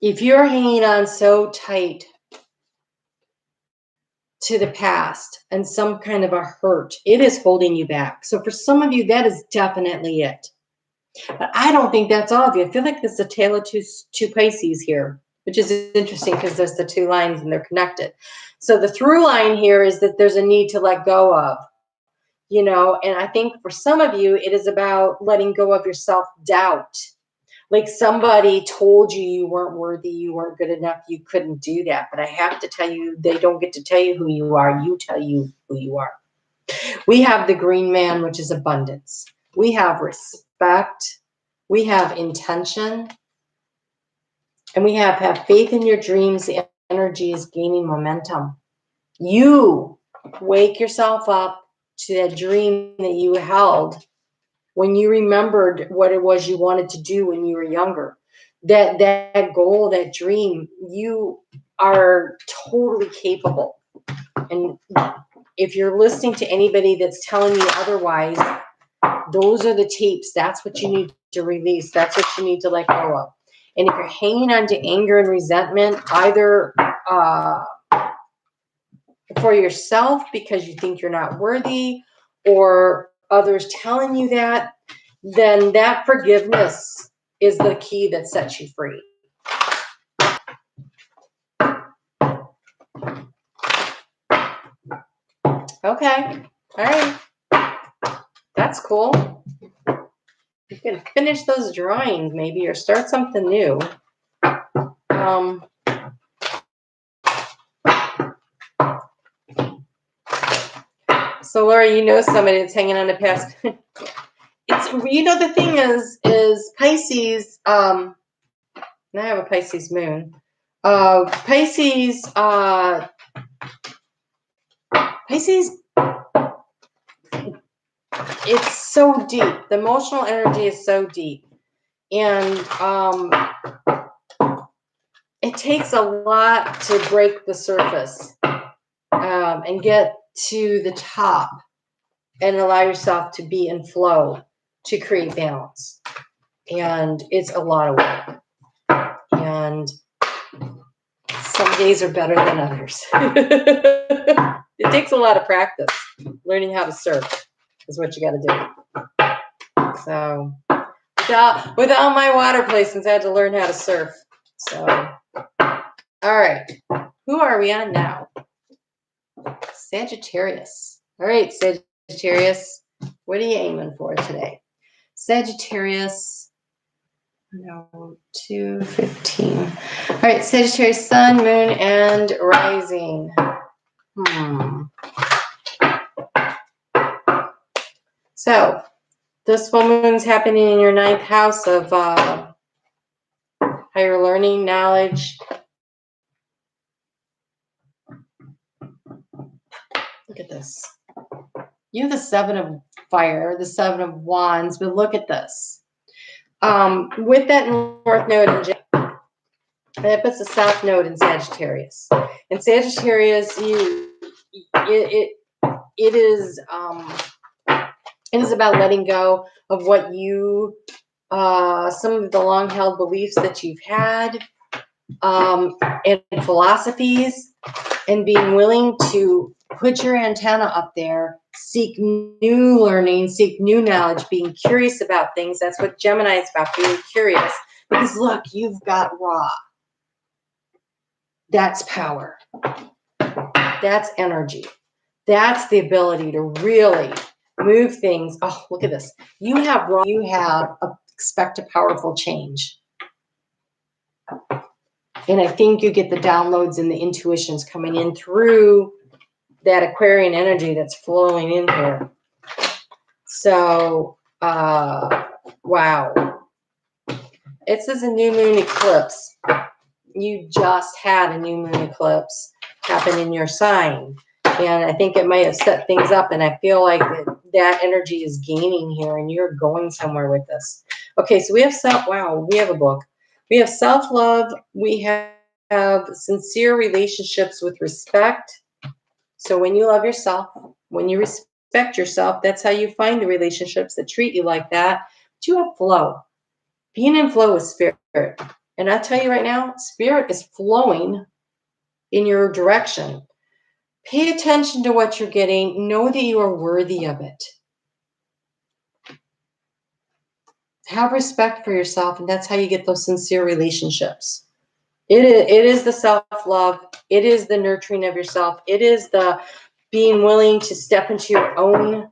if you're hanging on so tight to the past and some kind of a hurt, it is holding you back. So for some of you, that is definitely it. But I don't think that's all of you. I feel like there's a tale of two Pisces here, which is interesting because there's the 2 lines and they're connected. So the through line here is that there's a need to let go of, you know, and I think for some of you, it is about letting go of your self-doubt. Like somebody told you you weren't worthy, you weren't good enough, you couldn't do that. But I have to tell you, they don't get to tell you who you are. You tell you who you are. We have the green man, which is abundance. We have respect. We have intention. And we have faith in your dreams energy is gaining momentum. You wake yourself up to that dream that you held when you remembered what it was you wanted to do when you were younger. That goal, that dream, you are totally capable. And if you're listening to anybody that's telling you otherwise, those are the tapes. That's what you need to release. That's what you need to let go of. And if you're hanging on to anger and resentment, either for yourself because you think you're not worthy, or others telling you that, then that forgiveness is the key that sets you free. Okay. All right. That's cool. You can finish those drawings maybe, or start something new. So Laura, you know somebody that's hanging on the past. It's, you know, the thing is Pisces, now I have a Pisces moon. Pisces, it's so deep. The emotional energy is so deep. And it takes a lot to break the surface and get to the top and allow yourself to be in flow to create balance. And it's a lot of work. And some days are better than others. It takes a lot of practice. Learning how to surf is what you got to do. So without my water placements, I had to learn how to surf. So, all right. Who are we on now? Sagittarius. All right, Sagittarius. What are you aiming for today? Sagittarius. No, 2:15. All right, Sagittarius, Sun, Moon, and Rising. So, this full moon's happening in your 9th house of higher learning, knowledge. Look at this. You have the 7 of fire, the 7 of wands, but look at this. With that north node in Gemini, that puts the south node in Sagittarius. In Sagittarius, it is about letting go of what you some of the long held beliefs that you've had, and philosophies, and being willing to put your antenna up there, seek new learning, seek new knowledge, being curious about things. That's what Gemini is about, being curious. Because look, you've got raw. That's power. That's energy. That's the ability to really move things. Oh, look at this. You have raw. You have expect a powerful change. And I think you get the downloads and the intuitions coming in through that Aquarian energy that's flowing in here. So, wow. It says a new moon eclipse. You just had a new moon eclipse happen in your sign. And I think it might have set things up. And I feel like that energy is gaining here and you're going somewhere with this. Okay, so we have we have a book. We have self-love. We have sincere relationships with respect. So when you love yourself, when you respect yourself, that's how you find the relationships that treat you like that. But you have flow. Being in flow is spirit. And I'll tell you right now, spirit is flowing in your direction. Pay attention to what you're getting. Know that you are worthy of it. Have respect for yourself, and that's how you get those sincere relationships. It is the self-love. It is the nurturing of yourself. It is the being willing to step into your own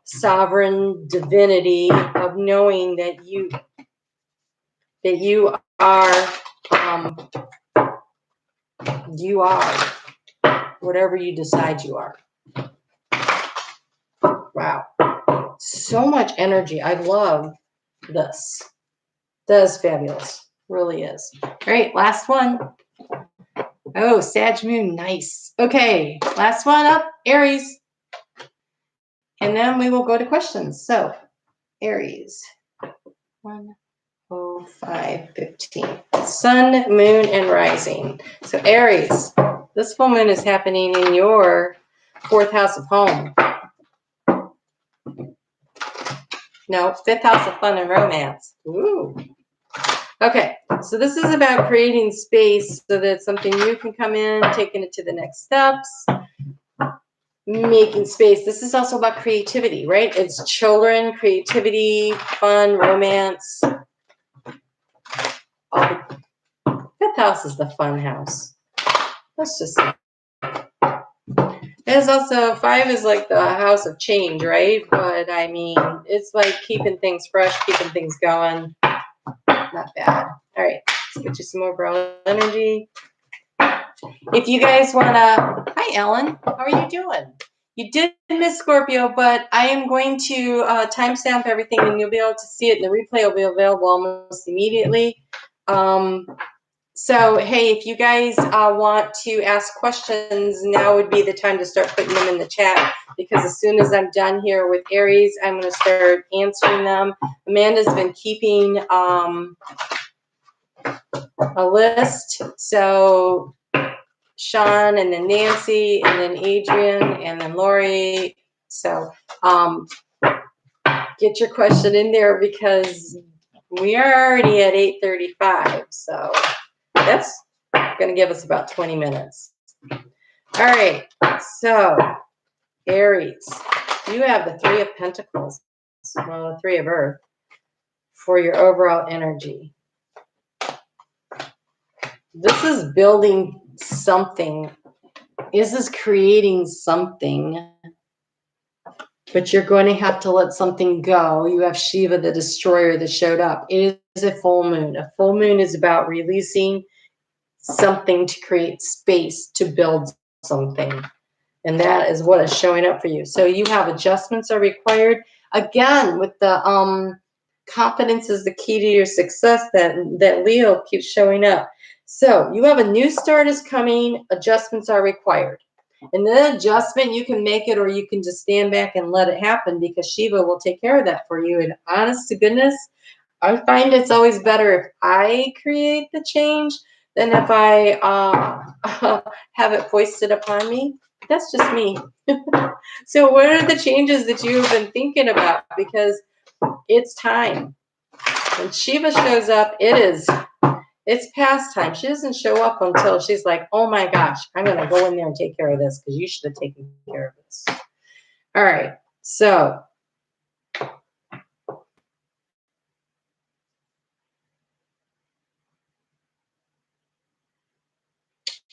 sovereign divinity of knowing that you are whatever you decide you are. Wow. So much energy. I love this. That is fabulous. Really is. All right, last one. Oh, Sag Moon, nice. Okay, last one up, Aries. And then we will go to questions. So, Aries. 1:05:15. Sun, moon, and rising. So, Aries, this full moon is happening in your fourth house of home. No, fifth house of fun and romance. Ooh. Okay, so this is about creating space so that something new can come in, taking it to the next steps, making space. This is also about creativity, right? It's children, creativity, fun, romance. Oh, fifth house is the fun house. Let's just say. There's also 5 is like the house of change, right? But I mean, it's like keeping things fresh, keeping things going. Not bad. All right, let's get you some overall energy. If you guys want to, hi Ellen, how are you doing? You did miss Scorpio, but I am going to timestamp everything and you'll be able to see it. The replay will be available almost immediately. So, hey, if you guys want to ask questions, now would be the time to start putting them in the chat, because as soon as I'm done here with Aries, I'm going to start answering them. Amanda's been keeping a list. So Sean, and then Nancy, and then Adrian, and then Lori. So get your question in there because we are already at 8:35. So that's going to give us about 20 minutes. All right. So Aries, you have the 3 of Pentacles, well, the 3 of Earth for your overall energy. This is building something. This is creating something, but you're going to have to let something go. You have Shiva, the destroyer, that showed up. It is a full moon. A full moon is about releasing something to create space to build something. And that is what is showing up for you. So you have adjustments are required. Again, with the confidence is the key to your success, that Leo keeps showing up. So you have a new start is coming. Adjustments are required. And the adjustment, you can make it or you can just stand back and let it happen, because Shiva will take care of that for you. And honest to goodness, I find it's always better if I create the change than if I have it foisted upon me. That's just me. So what are the changes that you've been thinking about? Because it's time. When Shiva shows up, it's past time. She doesn't show up until she's like, oh my gosh, I'm going to go in there and take care of this because you should have taken care of this. All right. So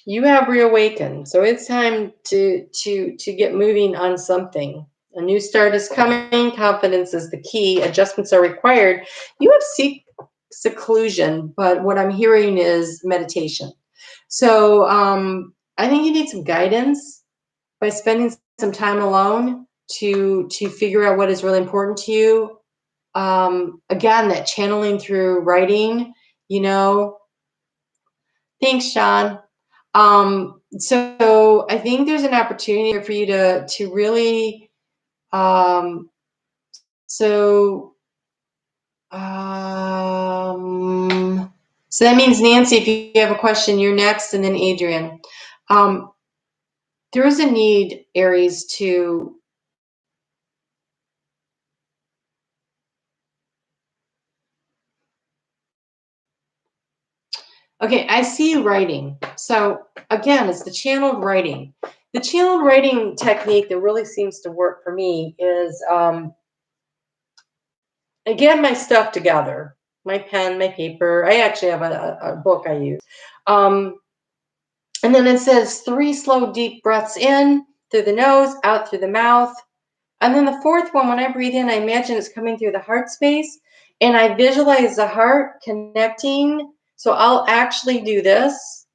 you have reawakened. So it's time to get moving on something. A new start is coming. Confidence is the key. Adjustments are required. You have seclusion, but what I'm hearing is meditation. So I think you need some guidance by spending some time alone to figure out what is really important to you. Again, that channeling through writing, Thanks, Sean. So I think there's an opportunity for you to really, so that means Nancy, if you have a question, you're next, and then Adrian. There is a need, Aries, to okay, I see you writing. So again, it's the channeled writing. The channeled writing technique that really seems to work for me is I get my stuff together, my pen, my paper. I actually have a book I use. And then it says 3 slow, deep breaths in through the nose, out through the mouth. And then the 4th one, when I breathe in, I imagine it's coming through the heart space. And I visualize the heart connecting. So I'll actually do this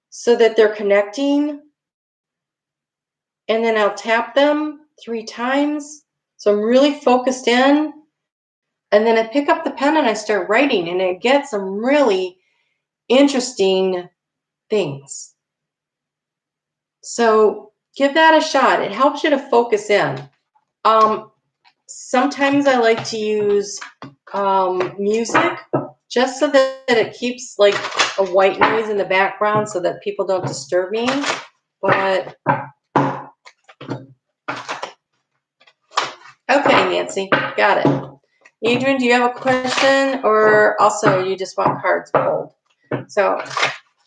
so that they're connecting. And then I'll tap them 3 times. So I'm really focused in. And then I pick up the pen and I start writing, and I get some really interesting things. So give that a shot. It helps you to focus in. Sometimes I like to use music just so that it keeps like a white noise in the background so that people don't disturb me. But okay, Nancy, got it. Adrian, do you have a question, or also you just want cards pulled? So,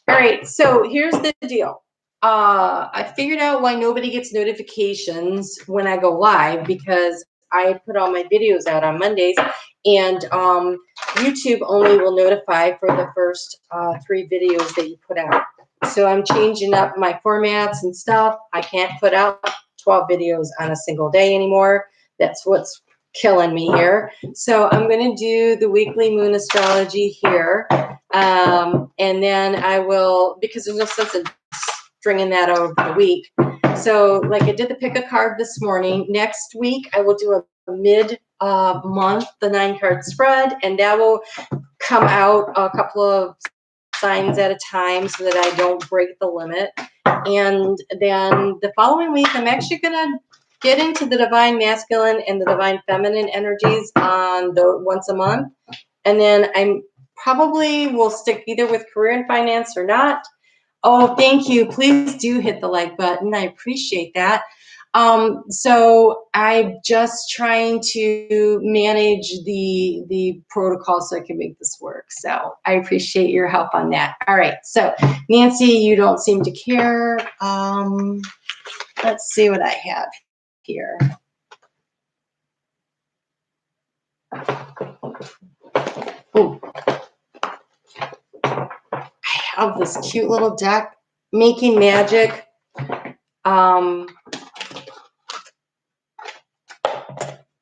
all right, so here's the deal. I figured out why nobody gets notifications when I go live, because I put all my videos out on Mondays, and YouTube only will notify for the first 3 videos that you put out. So I'm changing up my formats and stuff. I can't put out 12 videos on a single day anymore. That's what's killing me here. So I'm going to do the weekly moon astrology here. And then I will, because there's no sense in stringing that over the week. So like I did the pick a card this morning. Next week, I will do a mid-month, the 9-card spread, and that will come out a couple of signs at a time so that I don't break the limit. And then the following week, I'm actually going to get into the divine masculine and the divine feminine energies on the once a month. And then I'm probably will stick either with career and finance or not. Oh, thank you. Please do hit the like button. I appreciate that. So I'm just trying to manage the protocol so I can make this work. So I appreciate your help on that. All right. So Nancy, you don't seem to care. Let's see what I have here. Ooh. I have this cute little deck, Making Magic.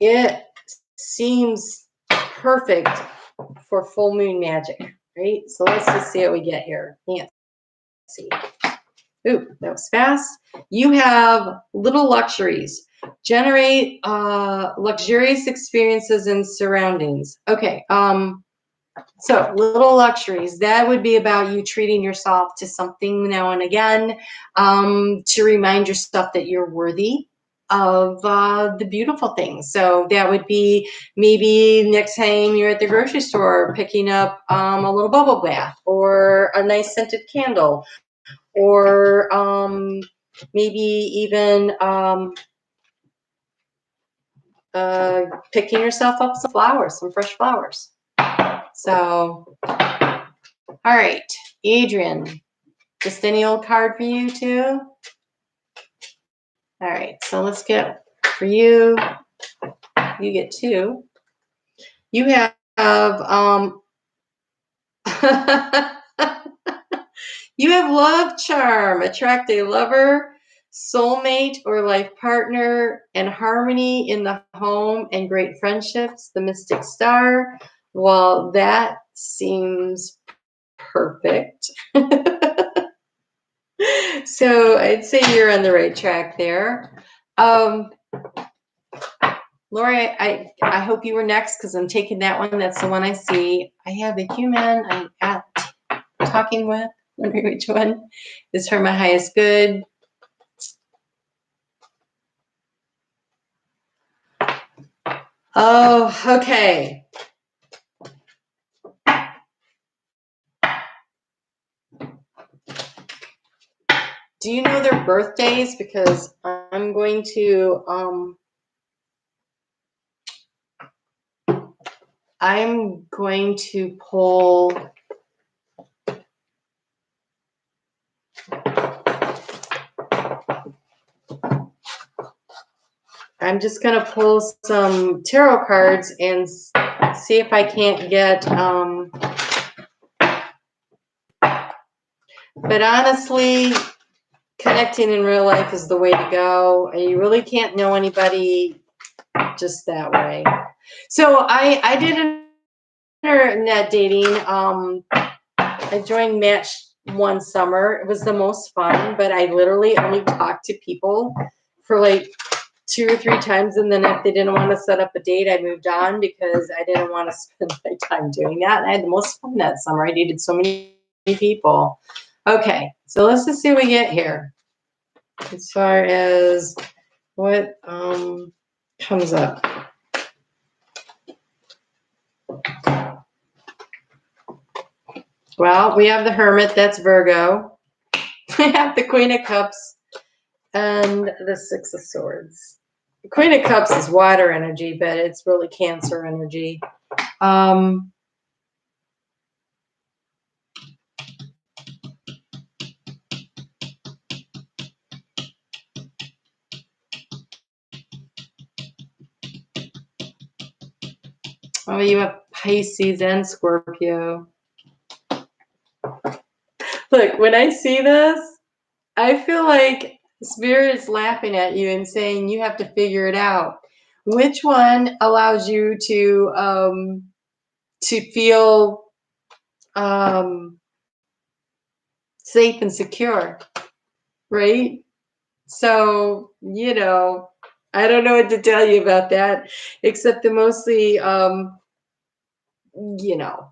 It seems perfect for full moon magic, right? So let's just see what we get here. Nancy. Ooh, that was fast. You have little luxuries. Generate luxurious experiences and surroundings. Okay. So little luxuries, that would be about you treating yourself to something now and again, to remind yourself that you're worthy of the beautiful things. So that would be maybe next time you're at the grocery store picking up a little bubble bath or a nice scented candle, or maybe even picking yourself up some flowers, some fresh flowers. So, all right, Adrian, just any old card for you too? All right, so let's get for you. You get 2. You have you have love charm. Attract a lover, soulmate, or life partner, and harmony in the home and great friendships. The Mystic Star. Well, that seems perfect. So I'd say you're on the right track there. Lori, I hope you were next because I'm taking that one. That's the one I see. I have the human I'm talking with. Wondering which one is for my highest good. Oh, okay. Do you know their birthdays? Because I'm going to pull. I'm just going to pull some tarot cards and see if I can't get. But honestly, connecting in real life is the way to go. You really can't know anybody just that way. So I did internet dating. I joined Match one summer. It was the most fun, but I literally only talked to people for like 2 or 3 times, and then if they didn't want to set up a date, I moved on because I didn't want to spend my time doing that. And I had the most fun that summer. I dated so many people. Okay, so let's just see what we get here. as far as what comes up. Well, we have the Hermit, that's Virgo. We have the Queen of Cups and the Six of Swords. The Queen of Cups is water energy, but it's really Cancer energy. Oh, you have Pisces and Scorpio. Look, when I see this, I feel like Spirit is laughing at you and saying you have to figure it out. Which one allows you to feel safe and secure, right? So, you know, I don't know what to tell you about that, except that mostly, you know,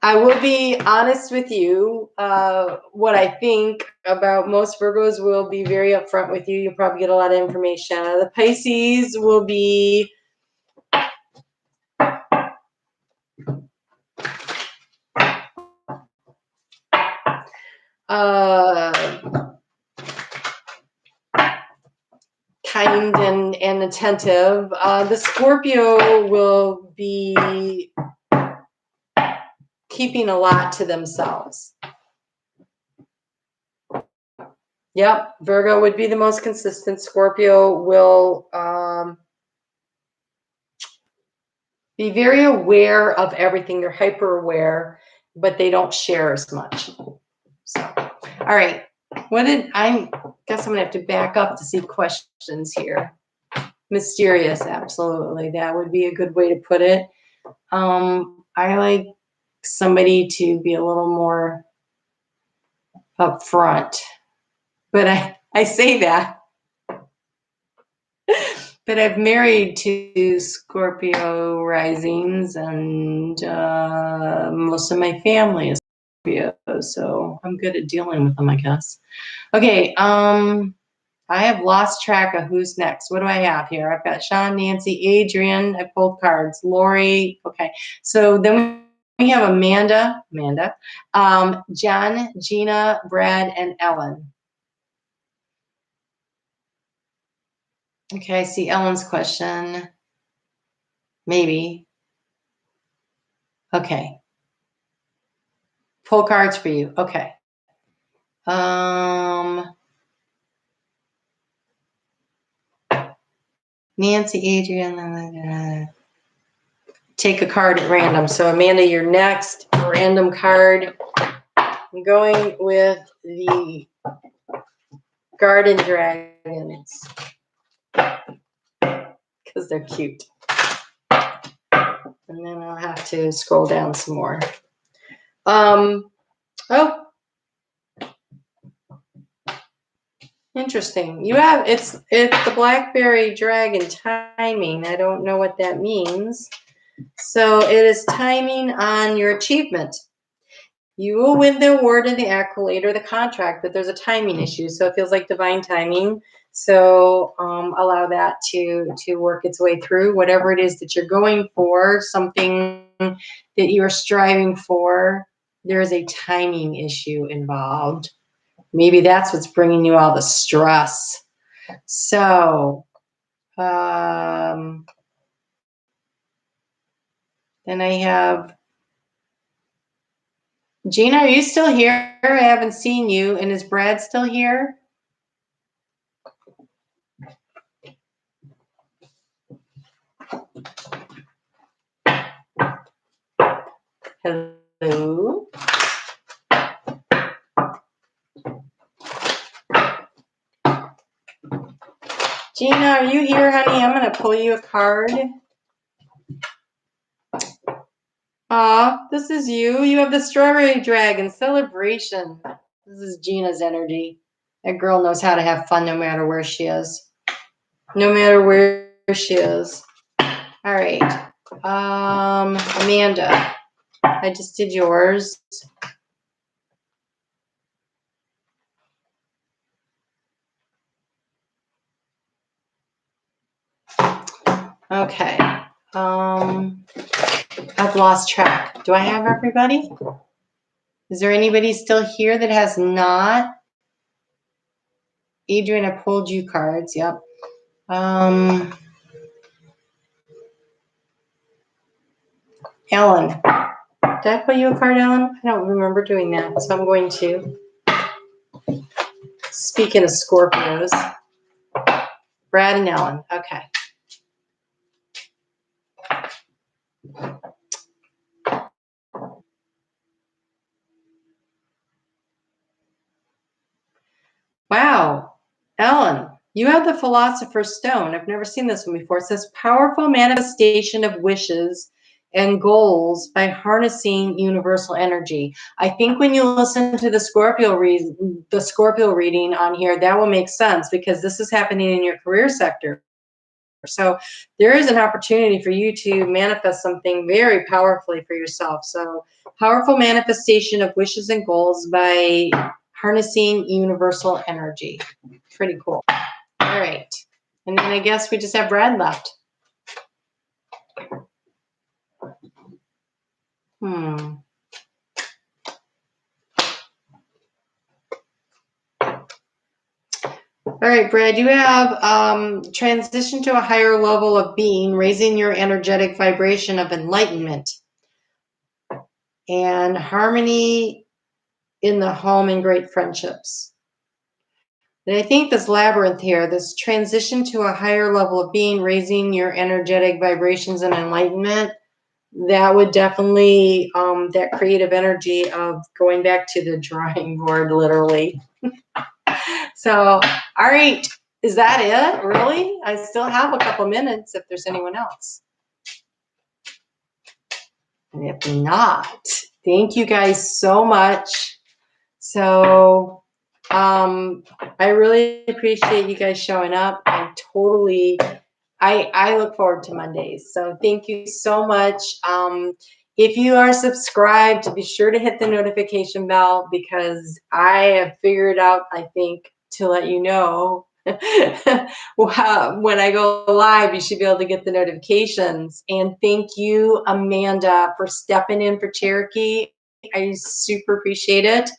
I will be honest with you. What I think about most Virgos will be very upfront with you. You'll probably get a lot of information. The Pisces will be kind and attentive. The Scorpio will be keeping a lot to themselves. Yep, Virgo would be the most consistent. Scorpio will be very aware of everything. They're hyper aware, but they don't share as much. So, all right. I guess I'm gonna have to back up to see questions here. Mysterious, absolutely. That would be a good way to put it. I like somebody to be a little more upfront, but I say that. But I've married two Scorpio risings, and most of my family is Scorpio, so I'm good at dealing with them, I guess. Okay, I have lost track of who's next. What do I have here? I've got Sean, Nancy, Adrian. I pulled cards. Lori. Okay, so then we have Amanda, John, Gina, Brad, and Ellen. Okay, I see Ellen's question. Maybe. Okay. Pull cards for you. Okay. Nancy, Adrian. Take a card at random. So Amanda, you're next. Random card. I'm going with the Garden Dragons because they're cute. And then I'll have to scroll down some more. Oh, interesting. You have it's the Blackberry Dragon timing. I don't know what that means. So it is timing on your achievement. You will win the award and the accolade or the contract, but there's a timing issue. So it feels like divine timing. So allow that to work its way through. Whatever it is that you're going for, something that you're striving for, there is a timing issue involved. Maybe that's what's bringing you all the stress. So then I have Gina, are you still here? I haven't seen you. And is Brad still here? Hello? Gina, are you here, honey? I'm going to pull you a card. Aw, this is you. You have the Strawberry Dragon Celebration. This is Gina's energy. That girl knows how to have fun no matter where she is. No matter where she is. All right. Amanda, I just did yours. Okay. I've lost track. Do I have everybody? Is there anybody still here that has not? Adrian, I pulled you cards. Yep. Ellen. Did I pull you a card, Ellen? I don't remember doing that, so I'm going to. Speaking of Scorpios, Brad and Ellen. Okay. Wow. Ellen, you have the Philosopher's Stone. I've never seen this one before. It says powerful manifestation of wishes and goals by harnessing universal energy. I think when you listen to the Scorpio reading on here, that will make sense because this is happening in your career sector. So there is an opportunity for you to manifest something very powerfully for yourself. So powerful manifestation of wishes and goals by harnessing universal energy. Pretty cool. All right. And then I guess we just have Brad left. All right, Brad, you have transition to a higher level of being, raising your energetic vibration of enlightenment and harmony in the home and great friendships. And I think this labyrinth here, this transition to a higher level of being, raising your energetic vibrations and enlightenment, that would definitely, that creative energy of going back to the drawing board, literally. So, all right, is that it? Really? I still have a couple minutes if there's anyone else. And if not, thank you guys so much. So, I really appreciate you guys showing up. I look forward to Mondays. So thank you so much. If you are subscribed, be sure to hit the notification bell because I have figured out, I think, to let you know when I go live, you should be able to get the notifications. And thank you, Amanda, for stepping in for Cherokee. I super appreciate it.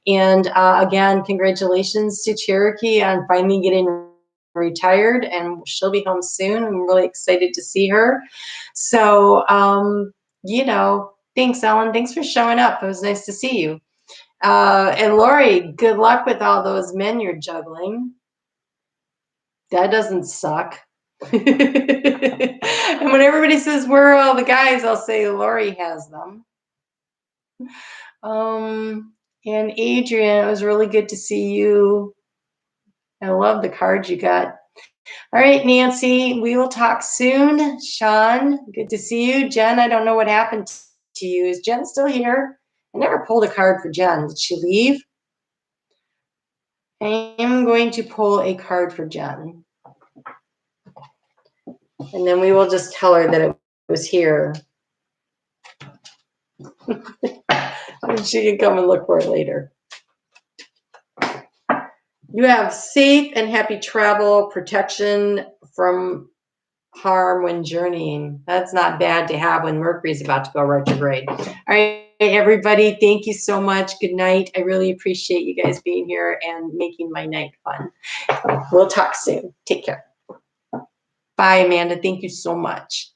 And again, congratulations to Cherokee on finally getting retired, and she'll be home soon. I'm really excited to see her. So, you know, thanks, Ellen. Thanks for showing up. It was nice to see you. And Lori, good luck with all those men you're juggling. That doesn't suck. And when everybody says, where are all the guys? I'll say Lori has them. And Adrian, it was really good to see you. I love the cards you got. All right, Nancy, we will talk soon. Sean, good to see you. Jen, I don't know what happened to you. Is Jen still here? I never pulled a card for Jen. Did she leave? I am going to pull a card for Jen. And then we will just tell her that it was here. And she can come and look for it later. You have safe and happy travel, protection from harm when journeying. That's not bad to have when Mercury's about to go retrograde. All right, everybody, thank you so much. Good night. I really appreciate you guys being here and making my night fun. We'll talk soon. Take care. Bye, Amanda. Thank you so much.